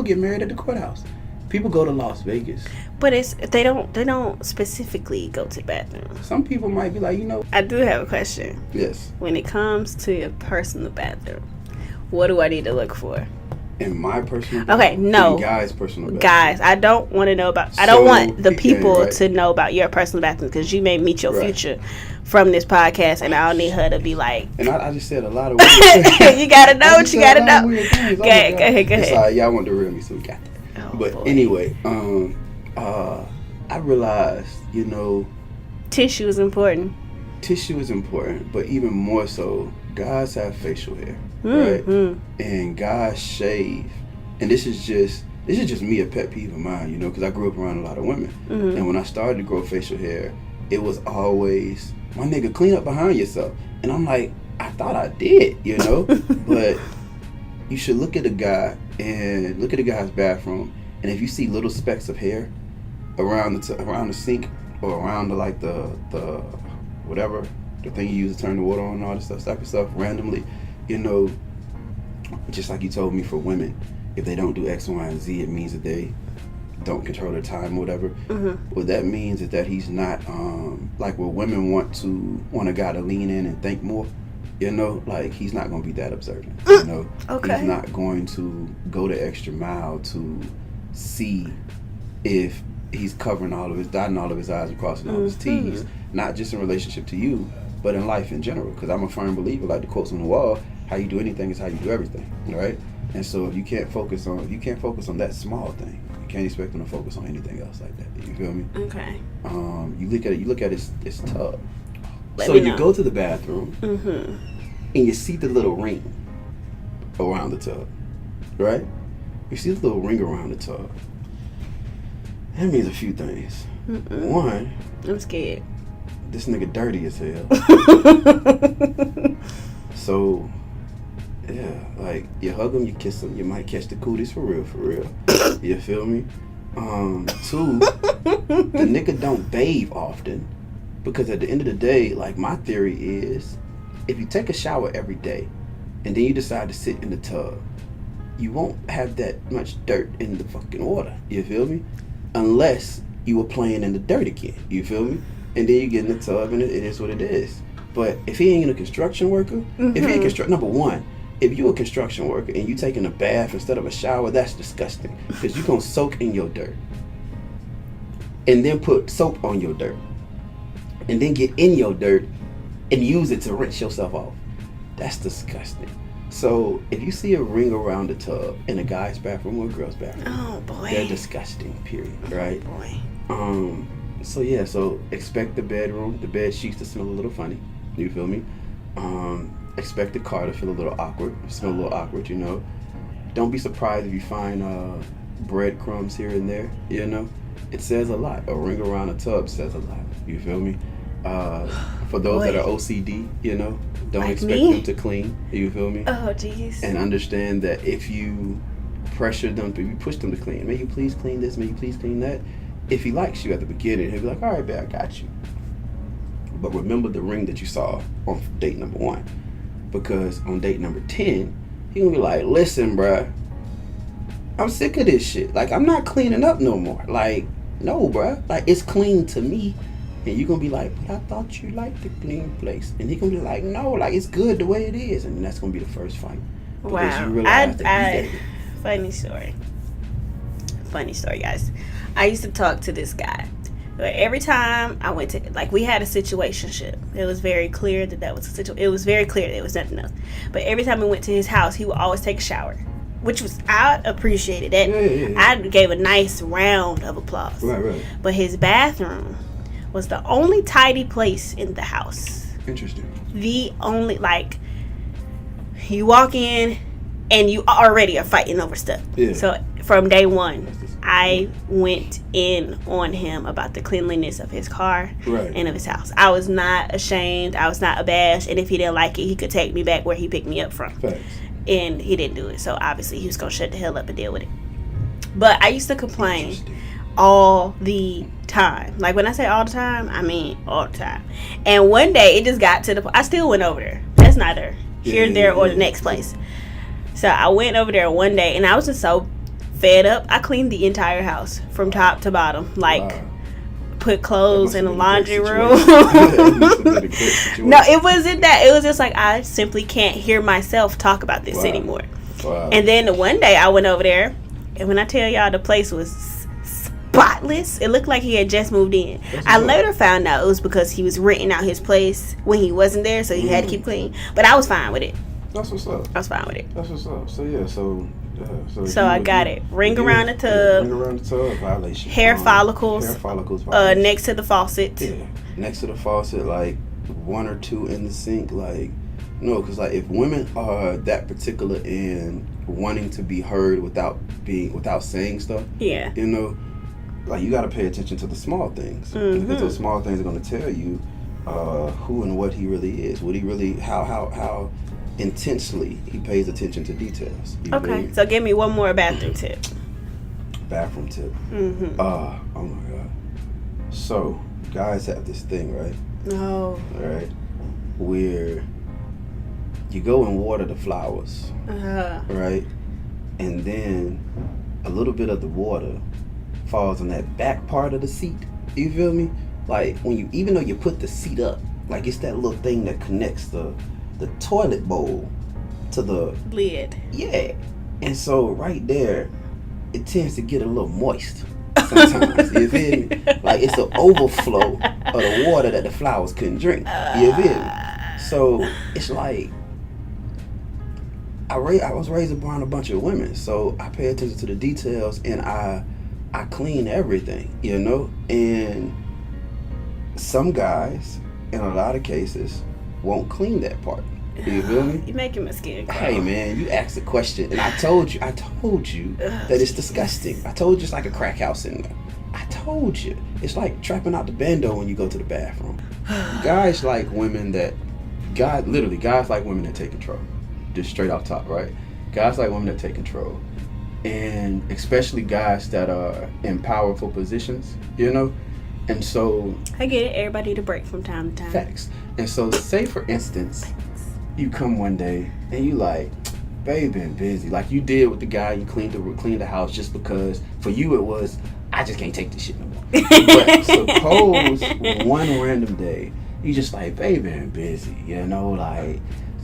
get married at the courthouse. People go to Las Vegas. But they don't specifically go to the bathroom. Some people might be like, I do have a question. Yes. When it comes to your personal bathroom, what do I need to look for? In my personal Okay, no. In guys' personal bathroom. Guys, I don't want to know about... I don't want the people right. to know about your personal bathroom, because you may meet your Right. future from this podcast, and I don't need her to be like... And I just said a lot of weird things. You gotta know what you gotta know. Go ahead. Go ahead. It's all right, y'all want to real me, so we got that. Oh, But boy. anyway, I realized, Tissue is important. tissue is important, but even more so, guys have facial hair, Mm-hmm. right? And guys shave, and this is just me, a pet peeve of mine, because I grew up around a lot of women, Mm-hmm. and when I started to grow facial hair, it was always, my nigga, clean up behind yourself, and I'm like, I thought I did, but you should look at a guy and look at a guy's bathroom, and if you see little specks of hair around the sink or around the whatever, the thing you use to turn the water on and all this type of stuff randomly, just like you told me, for women, if they don't do X, Y, and Z, it means that they don't control their time or whatever. Mm-hmm. What that means is that he's not like where women want a guy to lean in and think more. Like, he's not going to be that observant. Okay. He's not going to go the extra mile to see if he's dotting all of his I's and crossing all his T's, not just in relationship to you, but in life in general. Because I'm a firm believer, like the quotes on the wall, how you do anything is how you do everything, right? And so if you can't focus on that small thing, you can't expect them to focus on anything else like that. You feel me? Okay. You look at his tub. Let So me you know. go to the bathroom, Mm-hmm. and you see the little ring around the tub, right? You see the little ring around the tub. That means a few things. One, I'm scared. this nigga dirty as hell. So, yeah, like, you hug him, you kiss him, you might catch the cooties for real. You feel me? Two, the nigga don't bathe often, because at the end of the day, like, my theory is, if you take a shower every day and then you decide to sit in the tub, you won't have that much dirt in the fucking water. You feel me? Unless you were playing in the dirt again. You feel me? And then you get in the tub and it is what it is. But if he ain't a construction worker, number one, if you a construction worker and you taking a bath instead of a shower, that's disgusting. Because you gonna soak in your dirt. And then put soap on your dirt. And then get in your dirt and use it to rinse yourself off. That's disgusting. So if you see a ring around the tub in a guy's bathroom or a girl's bathroom, Oh boy. they're disgusting, period, right? Boy. So expect the bed sheets to smell a little funny. You feel me? Expect the car to feel a little awkward, Don't be surprised if you find breadcrumbs here and there, It says a lot. A ring around a tub says a lot. You feel me? For those that are OCD, don't Like expect me? them to clean. You feel me? Oh jeez. And understand that if you pressure them, if you push them to clean, may you please clean this, may you please clean that. If he likes you at the beginning, he'll be like, all right, babe, I got you. But remember the ring that you saw on date number 1. Because on date number 10, he gonna be like, listen, bruh, I'm sick of this shit. Like, I'm not cleaning up no more. Like, no, bruh. Like, it's clean to me. And you gonna be like, but I thought you liked the clean place. And he gonna be like, no, like, it's good the way it is. And that's gonna be the first fight. Because Wow. you realize that he's Funny story, guys. I used to talk to this guy. But every time I went to, like, we had a situationship. It was very clear that was a situation. It was very clear that it was nothing else. But every time we went to his house, he would always take a shower, which was, I appreciated that. Yeah. I gave a nice round of applause. Right. But his bathroom was the only tidy place in the house. Interesting. The only, like, you walk in and you already are fighting over stuff. Yeah. So from day one, I went in on him about the cleanliness of his car and of his house. I was not ashamed. I was not abashed. And if he didn't like it, he could take me back where he picked me up from. Facts. And he didn't do it. So obviously he was going to shut the hell up and deal with it. But I used to complain all the time. Like when I say all the time, I mean all the time. And one day it just got to the point. I still went over there. That's neither here, there, or the next place. So I went over there one day and I was just so fed up. I cleaned the entire house from top to bottom. Like put clothes in the laundry room. No, it wasn't that. It was just like I simply can't hear myself talk about this anymore. And then one day I went over there, and when I tell y'all the place was spotless, it looked like he had just moved in. I later found out it was because he was renting out his place when he wasn't there, so he had to keep clean. But I was fine with it. That's what's up. I was fine with it. That's what's up. So yeah, so I got it. Ring around the tub. Ring around the tub violation. Hair follicles. Hair follicles violation. Next to the faucet. Yeah, next to the faucet, like 1 or 2 in the sink. Like no, because like if women are that particular in wanting to be heard without saying stuff, you know, like you got to pay attention to the small things because those small things are going to tell you who and what he really is. What he really how intensely he pays attention to details. Okay, so give me one more bathroom tip. Bathroom tip. Oh my god. So guys have this thing, right? No. Right. Where you go and water the flowers, right, and then a little bit of the water falls on that back part of the seat. You feel me? Like when you, even though you put the seat up, like it's that little thing that connects the toilet bowl to the lid. Yeah. And so right there, it tends to get a little moist sometimes. You feel me? Like it's an overflow of the water that the flowers couldn't drink. You feel me? So it's like I was raised around a bunch of women, so I pay attention to the details and I clean everything, you know? And some guys, in a lot of cases, won't clean that part. You feel me? You're making my skin crawl. Hey man, you asked a question and I told you that it's disgusting. I told you it's like a crack house in there. I told you. It's like trapping out the bando when you go to the bathroom. Guys like women that guys like women that take control. Just straight off top, right? Guys like women that take control. And especially guys that are in powerful positions, you know? And so I get it. Everybody need a break from time to time. Facts. And so say for instance, you come one day and you like, babe, been busy. Like you did with the guy, you cleaned the house just because for you it was, I just can't take this shit no more. But suppose one random day, you just like, babe, been busy, you know, like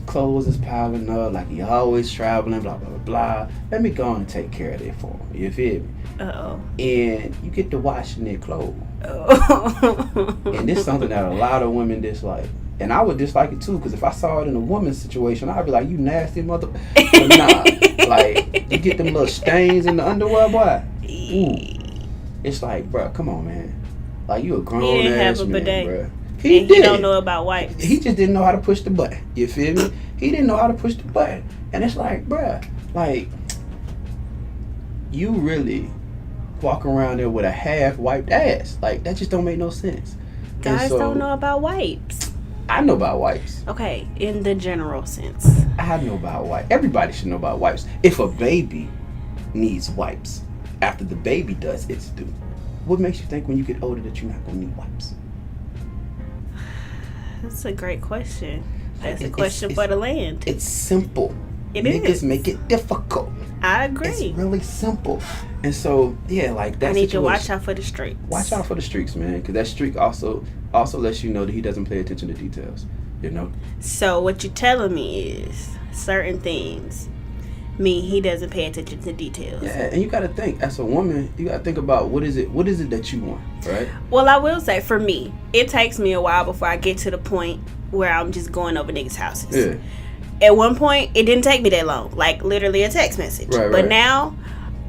clothes is piling up, like you always traveling, blah, blah, blah, blah. Let me go on and take care of it for him. You feel me? Uh-oh. And you get to washing their clothes. Oh. And this is something that a lot of women dislike. And I would dislike it too, because if I saw it in a woman's situation, I'd be like, you nasty mother. But nah, like, you get them little stains in the underwear, boy. Ooh. It's like, bro, come on, man. Like, you a grown ass man, bro. He don't know about wipes. He just didn't know how to push the button. You feel me? He didn't know how to push the button. And it's like, bruh, like, you really walk around there with a half wiped ass. Like, that just don't make no sense. Guys don't know about wipes. I know about wipes. Okay, in the general sense. I know about wipes. Everybody should know about wipes. If a baby needs wipes after the baby does its due, what makes you think when you get older that you're not going to need wipes? That's a great question. That's a question for the land. It's simple. Niggas make it difficult. I agree. It's really simple. And so, yeah, like that. I need to watch out for the streaks. Watch out for the streaks, man, because that streak also lets you know that he doesn't pay attention to details. You know. So what you're telling me is certain things mean he doesn't pay attention to details. Yeah, and you got to think as a woman, you got to think about what is it that you want, right? Well, I will say for me, it takes me a while before I get to the point where I'm just going over niggas' houses. Yeah. At one point, it didn't take me that long, like literally a text message. But now,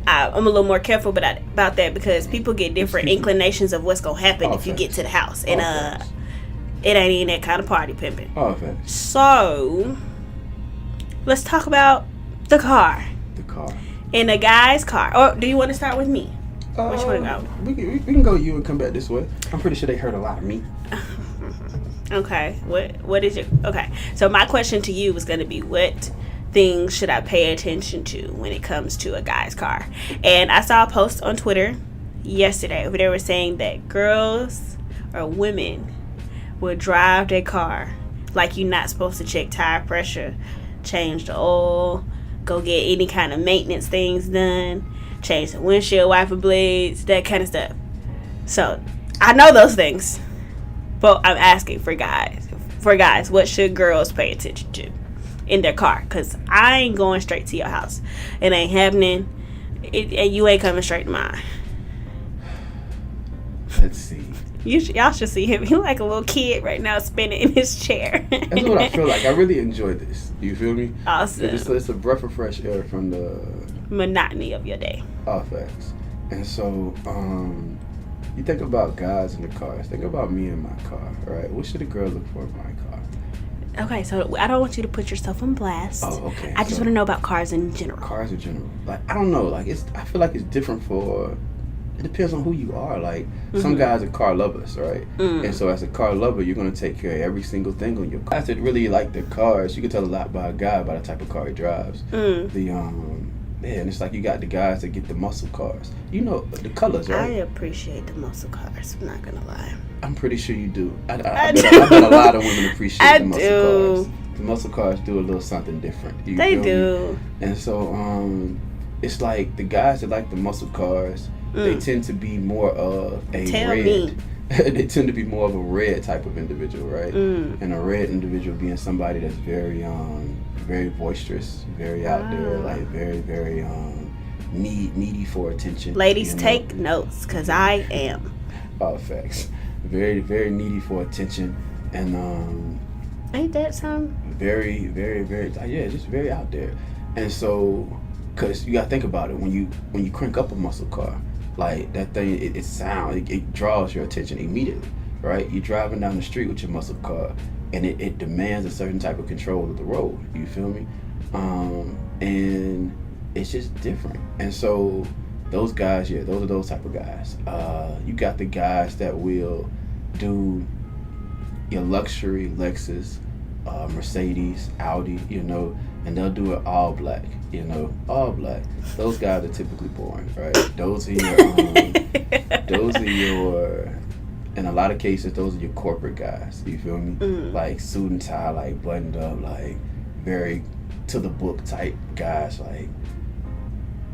I'm a little more careful about that because people get different inclinations of what's gonna happen if you get to the house, and it ain't even that kind of party pimping. Oh, okay. So, let's talk about the car. The car. In a guy's car. Or do you want to start with me? Which one go? We can go you and come back this way. I'm pretty sure they heard a lot of me. Okay. What is your... Okay. So my question to you was going to be, what things should I pay attention to when it comes to a guy's car? And I saw a post on Twitter yesterday where they were saying that girls or women will drive their car like you're not supposed to check tire pressure, change the oil, go get any kind of maintenance things done, change the windshield wiper blades, that kind of stuff. So I know those things, but I'm asking for guys. For guys, what should girls pay attention to in their car? Because I ain't going straight to your house. It ain't happening. And you ain't coming straight to mine. Let's see. Y'all should see him. He like a little kid right now, spinning in his chair. That's what I feel like. I really enjoy this. You feel me? Awesome. It's a breath of fresh air from the monotony of your day. All facts. And so, you think about guys in the cars. Think about me in my car, right? What should a girl look for in my car? Okay, so I don't want you to put yourself on blast. Oh, okay. I just want to know about cars in general. Cars in general. Like, I don't know. Like, I feel like it's different for... It depends on who you are. Like, some guys are car lovers, right? And so as a car lover, you're going to take care of every single thing on your car. Guys that really like their cars, you can tell a lot by a guy by the type of car he drives. And it's like you got the guys that get the muscle cars. You know, the colors, right? I appreciate the muscle cars. I'm not going to lie. I'm pretty sure you do. I bet a lot of women appreciate the muscle cars. The muscle cars do a little something different. They do. And so, it's like the guys that like the muscle cars, they tend to be more of a red. They tend to be more of a red type of individual, right? And a red individual being somebody that's very, very boisterous, very out there, like very, very needy for attention. Ladies, take notes, cause I am. All facts. Very, very needy for attention, and ain't that some? Very, very, very. Yeah, just very out there. And so, cause you gotta think about it when you crank up a muscle car. Like, that thing, it draws your attention immediately, right? You're driving down the street with your muscle car, and it demands a certain type of control of the road. You feel me? And it's just different. And so those guys, those are those type of guys. You got the guys that will do your luxury Lexus, Mercedes, Audi, and they'll do it all black, all black. Those guys are typically boring, right? Those are your, in a lot of cases, those are your corporate guys. You feel me? Like suit and tie, like buttoned up, like very to the book type guys. Like,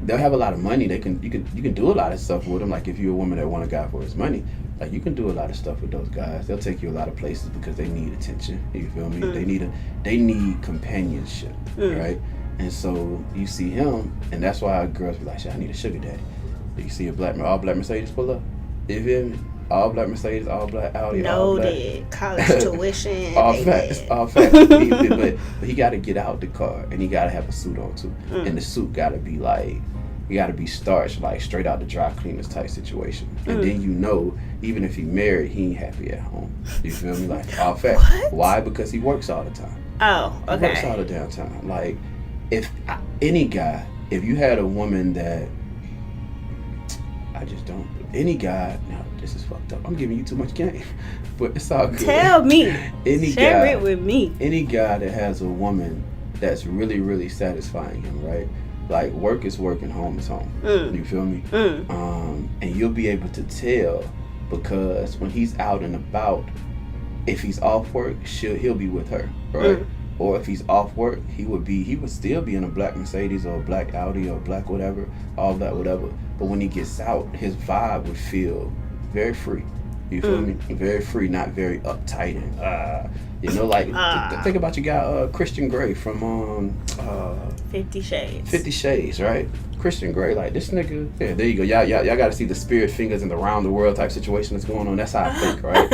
they'll have a lot of money. You can do a lot of stuff with them. Like, if you're a woman that want a guy for his money, like, you can do a lot of stuff with those guys. They'll take you a lot of places because they need attention. You feel me? They need companionship, right? And so you see him, and that's why girls be like, "Shit, I need a sugar daddy." You see all black Mercedes pull up. You feel me? All black Mercedes, all black Audi, all black. Noted. College tuition. all facts. But he got to get out the car, and he got to have a suit on too, and the suit got to be like. You got to be starched, like straight out the dry cleaners type situation. And then even if he married, he ain't happy at home. You feel me? Like, all fact. Why? Because he works all the time. Oh, okay. He works all the damn time. Like, if you had a woman that, any guy, now this is fucked up. I'm giving you too much game, but it's all good. Tell me. Share it with me. Any guy that has a woman that's really, really satisfying him, right? Like, work is work and home is home. You feel me? And you'll be able to tell because when he's out and about, if he's off work, he'll be with her, right? Or if he's off work, he would still be in a black Mercedes or a black Audi or a black whatever, all that whatever. But when he gets out, his vibe would feel very free. You feel me? Very free, not very uptight and think about your guy Christian Grey from 50 Shades. 50 Shades, right? Christian Grey, like this nigga. Yeah, there you go. Y'all got to see the spirit fingers and the round the world type situation that's going on. That's how I think, right?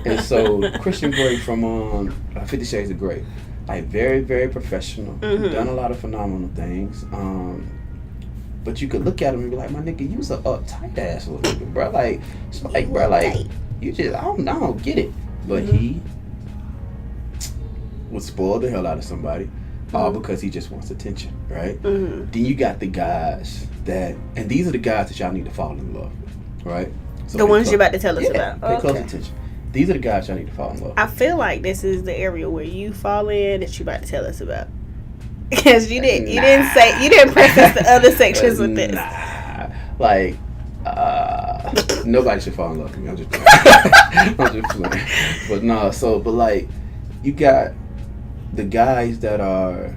And so Christian Grey from 50 Shades of Grey, like very, very professional. Done a lot of phenomenal things. But you could look at him and be like, my nigga, you's a uptight ass little nigga, bro. Like, it's like, bro, like, you just, I don't get it. But he would spoil the hell out of somebody. all because he just wants attention, right? Mm-hmm. Then you got the guys and these are the guys that y'all need to fall in love with, right? So The ones you're about to tell us about. Pay close attention. These are the guys y'all need to fall in love with. I feel like this is the area where you fall in that you're about to tell us about. Because you didn't preface the other sections with this. Like, nobody should fall in love with me. I'm just playing. I'm just playing. But no, but like, you got the guys that are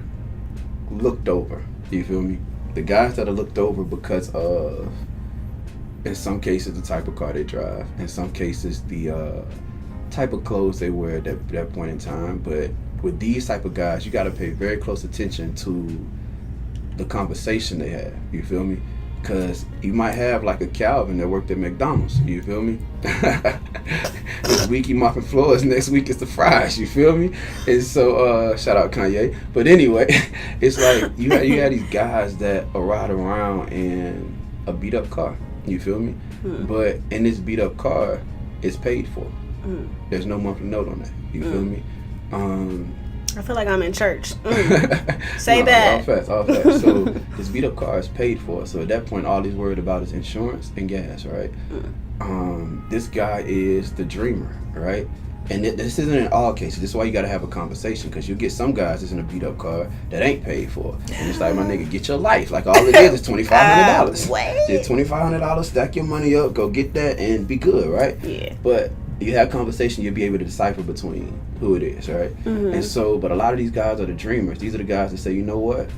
looked over. You feel me? The guys that are looked over because of, in some cases, the type of car they drive. In some cases, the type of clothes they wear at that point in time. But with these type of guys, you got to pay very close attention to the conversation they have. You feel me? Because you might have like a Calvin that worked at McDonald's. You feel me? This week he mopping floors. Next week it's the fries. You feel me? And so, shout out Kanye. But anyway, it's like you had these guys that ride around in a beat up car. You feel me? But in this beat up car, it's paid for. There's no monthly note on that. You feel me? I feel like I'm in church. Say that. All facts. So this beat up car is paid for. So at that point, all he's worried about is insurance and gas, right? This guy is the dreamer, right? And this isn't in all cases. This is why you got to have a conversation, because you'll get some guys that's in a beat up car that ain't paid for. And it's like, my nigga, get your life. Like, all it is $2,500. Just $2,500, stack your money up, go get that, and be good, right? Yeah. But you have conversation, you'll be able to decipher between who it is, right? And so, but a lot of these guys are the dreamers. These are the guys that say, you know what,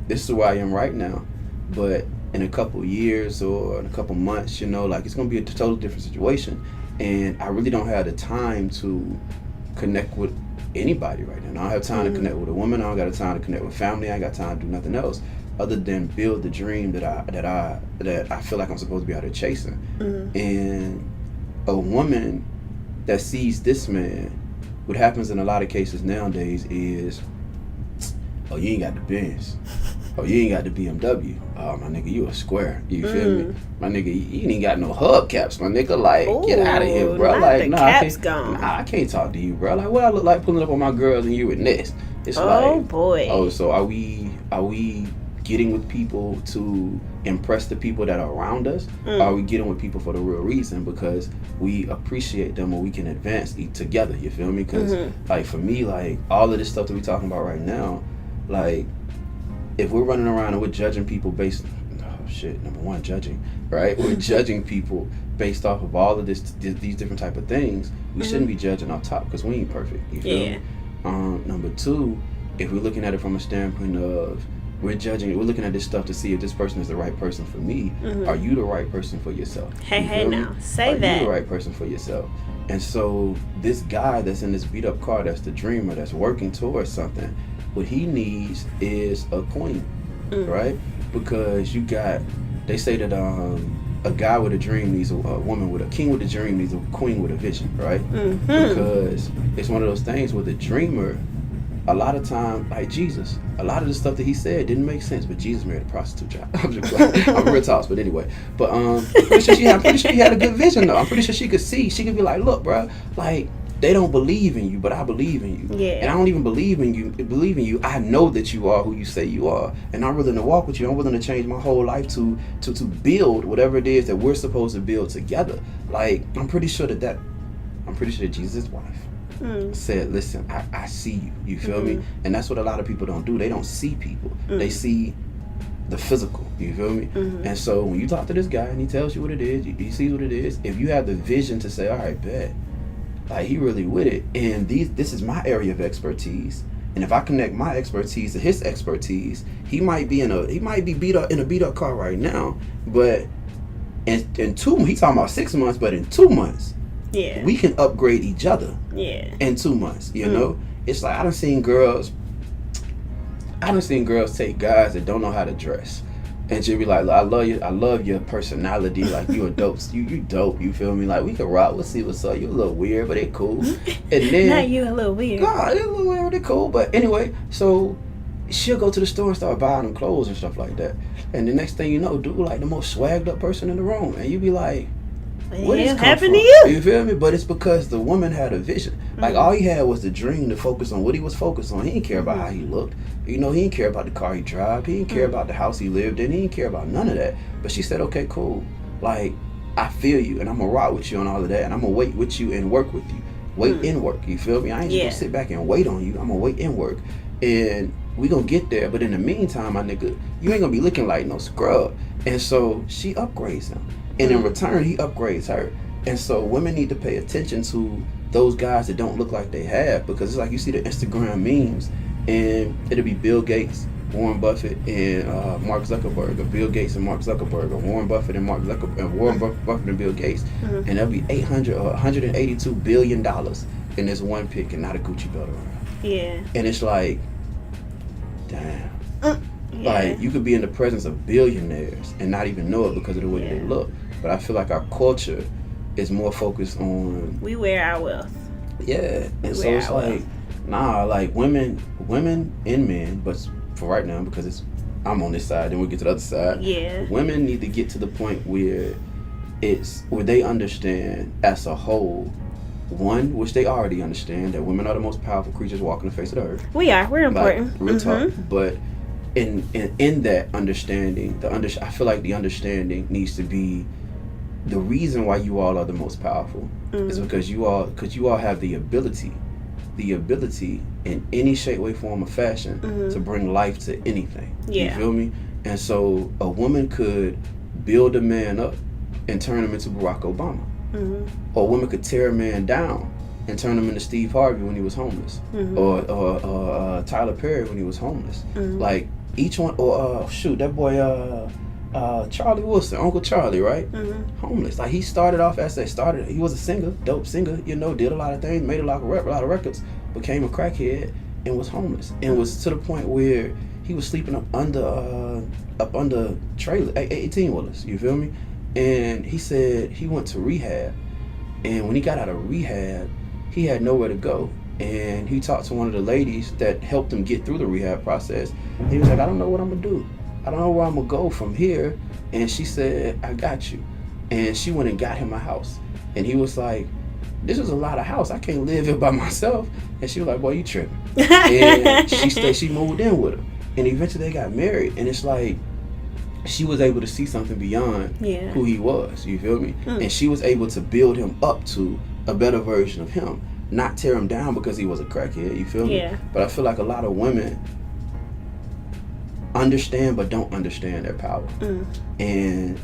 this is where I am right now, but in a couple years or in a couple months, you know, like, it's going to be a totally different situation, and I really don't have the time to connect with anybody right now. I don't have time to connect with a woman. I don't got the time to connect with family. I ain't got time to do nothing else other than build the dream that I feel like I'm supposed to be out there chasing. And a woman that sees this man, what happens in a lot of cases nowadays is, oh, you ain't got the Benz. Oh, you ain't got the BMW. Oh, my nigga, you a square. You feel me? My nigga, you ain't got no hubcaps, my nigga. Like, get out of here, bro. Like, I can't talk to you, bro. Like, what I look like pulling up on my girls and you in this? It's boy. Oh, so are we getting with people to impress the people that are around us? Or are we getting with people for the real reason, because we appreciate them or we can advance together? You feel me? Because like, for me, like, all of this stuff that we talking about right now, like, if we're running around and we're judging people based, number one, judging, right? We're judging people based off of all of these different type of things. We shouldn't be judging off top, because we ain't perfect. You feel me? Number two, if we're looking at it from a standpoint of, we're looking at this stuff to see if this person is the right person for me. Are you the right person for yourself? Hey, now, say that. Are you the right person for yourself? And so this guy that's in this beat up car, that's the dreamer, that's working towards something, what he needs is a queen, right? Because they say that a guy with a dream needs a woman with a king with a dream needs a queen with a vision, right? Because it's one of those things where the dreamer, a lot of time, like Jesus, a lot of the stuff that he said didn't make sense, but Jesus married a prostitute, child. I'm just like, I'm real toss, but anyway. But I'm pretty sure she had a good vision, though. I'm pretty sure she could see. She could be like, look, bro, like, they don't believe in you, but I believe in you. Yeah. And I don't even believe in you. I know that you are who you say you are. And I'm willing to walk with you. I'm willing to change my whole life to build whatever it is that we're supposed to build together. Like, I'm pretty sure that Jesus' wife said, listen, I see you. You feel me? And that's what a lot of people don't do. They don't see people. They see the physical. You feel me? And so when you talk to this guy and he tells you what it is, he sees what it is, if you have the vision to say, all right, bet, like, he really with it, and this is my area of expertise, and if I connect my expertise to his expertise, he might be beat up in a beat up car right now, but in he's talking about 6 months, but in 2 months, we can upgrade each other. In 2 months, you know, it's like I done seen girls take guys that don't know how to dress, and she'll be like, I love your personality, like, you a dope, you dope, you feel me? Like, we can rock, we'll see what's up. You a little weird, but it cool. And then not you a little weird. Nah, it's a little weird, but it cool. But anyway, so she'll go to the store and start buying them clothes and stuff like that. And the next thing you know, dude, like the most swagged up person in the room, and you be like, What it is happened to you? You feel me? But it's because the woman had a vision. Like, all he had was the dream to focus on what he was focused on. He didn't care about how he looked. You know, he didn't care about the car he drove. He didn't care about the house he lived in. He didn't care about none of that. But she said, okay, cool. Like, I feel you, and I'm gonna rock with you on all of that, and I'm gonna wait with you and work with you. Wait and work. You feel me? I ain't just gonna sit back and wait on you. I'm gonna wait and work. And we gonna get there, but in the meantime, my nigga, you ain't gonna be looking like no scrub. And so she upgrades him, and in return, he upgrades her. And so women need to pay attention to those guys that don't look like they have, because it's like you see the Instagram memes, and it'll be Bill Gates, Warren Buffett, and Mark Zuckerberg, or Bill Gates and Mark Zuckerberg, or Warren Buffett and Mark Zuckerberg, and Warren Buffett and Bill Gates, and there'll be 800 or 182 billion dollars in this one pic, and not a Gucci belt around. Yeah. And it's like, damn. Yeah. Like, you could be in the presence of billionaires and not even know it because of the way they look. But I feel like our culture is more focused on, we wear our wealth. yeah. And so it's like, nah, like women and men, but for right now, because I'm on this side, then we'll get to the other side. Yeah. Women need to get to the point where they understand as a whole, one, which they already understand, that women are the most powerful creatures walking the face of the earth. We are. We're important. Like, real talk. But in that understanding, I feel like the understanding needs to be, the reason why you all are the most powerful is because you all have the ability in any shape, way, form, or fashion to bring life to anything. Yeah. You feel me? And so a woman could build a man up and turn him into Barack Obama. Or a woman could tear a man down and turn him into Steve Harvey when he was homeless, or Tyler Perry when he was homeless. Like, each one, or that boy Charlie Wilson, Uncle Charlie, right? Homeless. Like, he started off he was a singer, dope singer, you know, did a lot of things, made a lot of records, became a crackhead, and was homeless, and was to the point where he was sleeping up under trailer 18-wheelers. You feel me? And he said he went to rehab, and when he got out of rehab, he had nowhere to go. And he talked to one of the ladies that helped him get through the rehab process. And he was like, I don't know what I'm gonna do. I don't know where I'm gonna go from here. And she said, I got you. And she went and got him a house. And he was like, this is a lot of house. I can't live here by myself. And she was like, boy, you tripping. And she moved in with him. And eventually they got married. And it's like, she was able to see something beyond who he was. You feel me? And she was able to build him up to a better version of him. Not tear him down because he was a crackhead. You feel me? But I feel like a lot of women understand but don't understand their power. And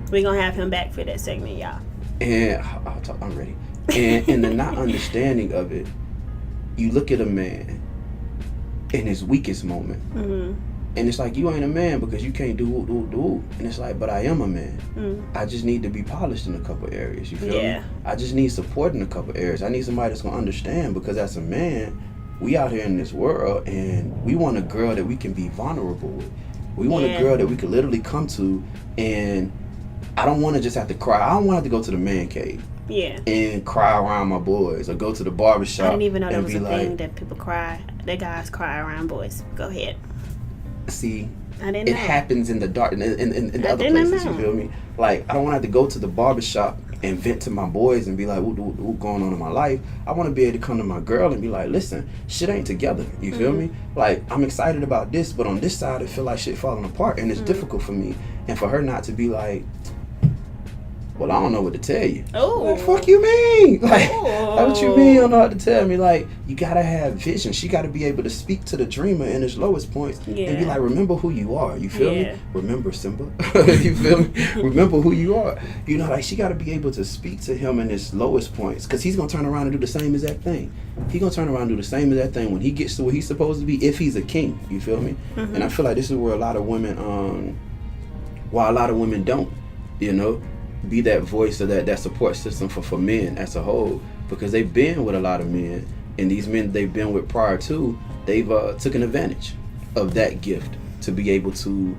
we're gonna have him back for that segment, y'all. And I'm ready. And in the not understanding of it, you look at a man in his weakest moment, and it's like, you ain't a man because you can't do. And it's like, but I am a man. I just need to be polished in a couple areas. You feel me? I just need support in a couple areas. I need somebody that's gonna understand, because as a man, we out here in this world, and we want a girl that we can be vulnerable with. We want a girl that we can literally come to, and I don't want to just have to cry. I don't want to have to go to the man cave and cry around my boys, or go to the barbershop. I didn't even know that was a thing that people cry, that guys cry around boys. Go ahead. See, I didn't know. It happens in the dark, in the other places. You feel me? Like, I don't want to have to go to the barbershop and vent to my boys and be like, what going on in my life? I want to be able to come to my girl and be like, listen, shit ain't together. You feel me? Like, I'm excited about this, but on this side, I feel like shit falling apart, and it's difficult for me. And for her not to be like, well, I don't know what to tell you. Oh, what the fuck you mean? Like, what you mean you don't know what to tell me? Like, you gotta have vision. She gotta be able to speak to the dreamer in his lowest points and be like, remember who you are. You feel me? Remember, Simba. You feel me? Remember who you are. You know, like, she gotta be able to speak to him in his lowest points, because he's gonna turn around and do the same exact thing. He's gonna turn around and do the same exact thing when he gets to where he's supposed to be, if he's a king. You feel me? And I feel like this is where a lot of women, why a lot of women don't, you know, be that voice or that support system for men as a whole, because they've been with a lot of men, and these men they've been with prior to, they've taken advantage of that gift to be able to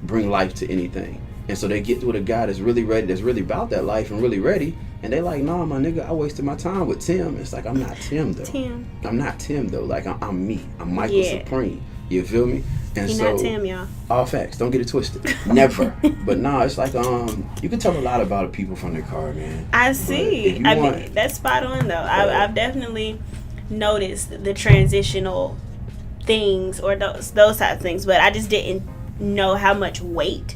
bring life to anything. And so they get with a guy that's really ready, that's really about that life and really ready, and they like, nah, my nigga, I wasted my time with Tim. It's like, I'm not Tim though. I'm not Tim though. Like, I'm me. I'm Michael Supreme. You feel me? And He so, not Tim, y'all. all facts. Don't get it twisted. Never. But nah, it's like you can tell a lot about people from their car, man. I see. I mean, that's spot on though. I've definitely noticed the transitional things or those type of things, but I just didn't know how much weight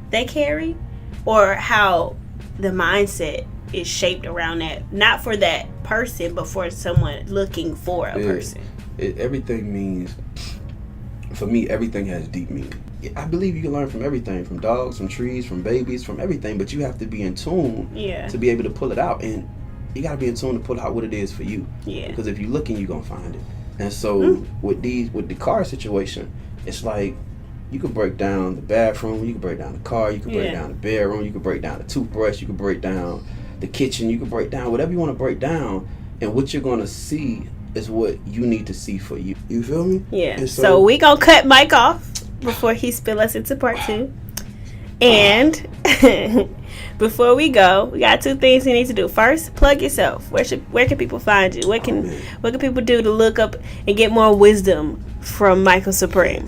they carry or how the mindset is shaped around that. Not for that person, but for someone looking for a person. Everything means. For me, everything has deep meaning. I believe you can learn from everything, from dogs, from trees, from babies, from everything, but you have to be in tune to be able to pull it out. And you got to be in tune to pull out what it is for you. Yeah. Because if you're looking, you're going to find it. And so with the car situation, it's like you can break down the bathroom, you can break down the car, you can break down the bedroom, you can break down the toothbrush, you can break down the kitchen, you can break down whatever you want to break down. And what you're going to see is what you need to see for you. You feel me? Yeah. And so we gonna cut Mike off before he spill us into part 2. And before we go, we got 2 things you need to do. First, plug yourself. Where can people find you? What can people do to look up and get more wisdom from Michael Supreme?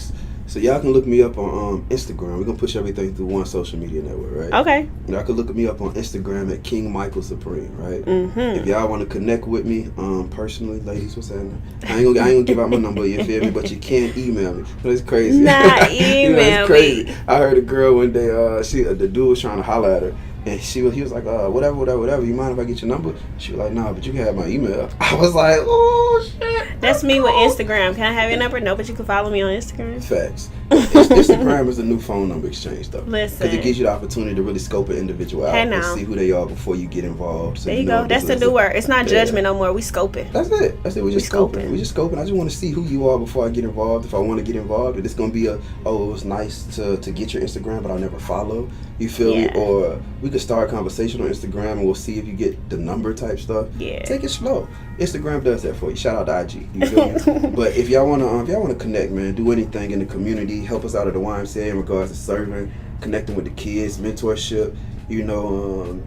So y'all can look me up on Instagram. We're gonna push everything through one social media network, right? Okay. Y'all can look me up on Instagram at King Michael Supreme, right? Mm-hmm. If y'all want to connect with me, personally, ladies, what's happening? I ain't gonna give out my number, you feel me? But you can email me. But it's crazy. Not email it's crazy. Me. I heard a girl one day. The dude was trying to holler at her. And he was like, whatever. You mind if I get your number? She was like, nah, but you can have my email. I was like, oh, shit. That's me with Instagram. Can I have your number? No, but you can follow me on Instagram. Facts. Instagram is the new phone number exchange, though. Listen. Because it gives you the opportunity to really scope an individual out and see who they are before you get involved. So there you go. That's the new word. It's not judgment no more. We scoping. That's it. We just scoping. We just scoping. I just want to see who you are before I get involved. If I want to get involved, it's going to be it was nice to get your Instagram, but I'll never follow. You feel me? Or we could start a conversation on Instagram and we'll see if you get the number type stuff. Yeah. Take it slow. Instagram does that for you. Shout out to IG. You feel me? But if y'all wanna connect, man, do anything in the community, help us out at the YMCA in regards to serving, connecting with the kids, mentorship. You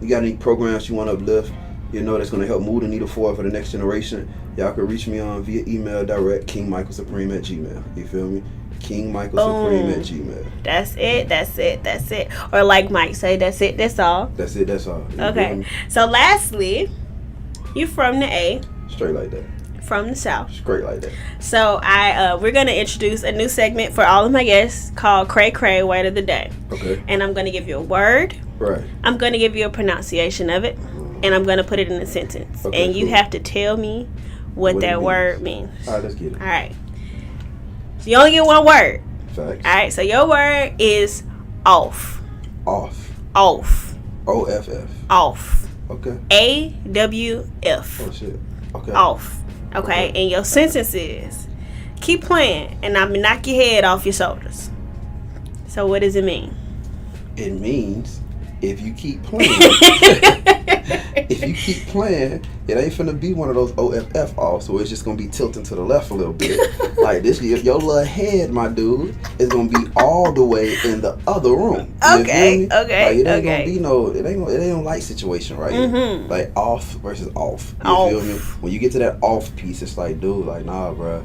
got any programs you want to uplift? That's gonna help move the needle forward for the next generation. Y'all can reach me on via email direct kingmichaelsupreme@gmail. You feel me? kingmichaelsupreme@gmail. That's it. Or like Mike say, that's it, that's all. That's it, that's all. Okay. So lastly, you from the A. Straight like that. From the South. Straight like that. So we're gonna introduce a new segment for all of my guests called Cray Cray Word of the Day. Okay. And I'm gonna give you a word. Right. I'm gonna give you a pronunciation of it. And I'm gonna put it in a sentence. Okay, and you have to tell me what that word means. All right, let's get it. All right. So you only get one word. Facts. All right. So your word is off. Off. Off. OFF. Off. Okay. AWF. Oh shit. Okay. Off. Okay. And your sentence is keep playing and I'm gonna knock your head off your shoulders. So what does it mean? It means if you keep playing, it ain't finna be one of those OFF off, so it's just gonna be tilting to the left a little bit. Like this, your little head, my dude, is gonna be all the way in the other room. Okay. Like, it ain't gonna be it ain't no light situation right here. Like off versus off. You feel me? When you get to that off piece, it's like, dude, like nah, bruh.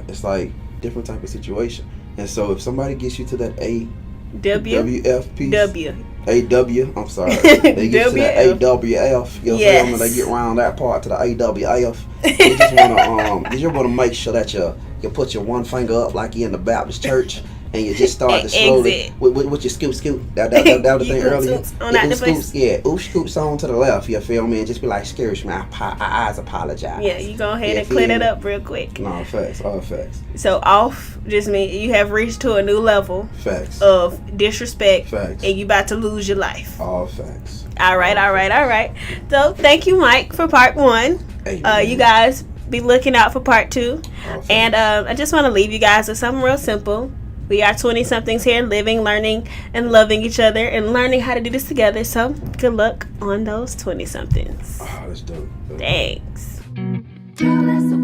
It's like different type of situation. And so if somebody gets you to that WF piece. I'm sorry. They get to that AWF. You feel me? They get around that part to the AWF. You just want to make sure that you put your one finger up like you're in the Baptist church. And you just start to slowly with your scoop. That was the thing earlier. Scoops on to the left. You feel me? And just be like, excuse me, I apologize. Yeah, you go ahead and clean it up real quick. No, facts, all facts. So off just means you have reached to a new level. Facts. Of disrespect. Facts. And you about to lose your life. All facts. All right. So thank you, Mike, for part 1. Hey, you guys be looking out for part 2. And I just want to leave you guys with something real simple. We are 20-somethings here living, learning, and loving each other and learning how to do this together. So, good luck on those 20-somethings. Oh, that's dope. Thanks. Girl, that's so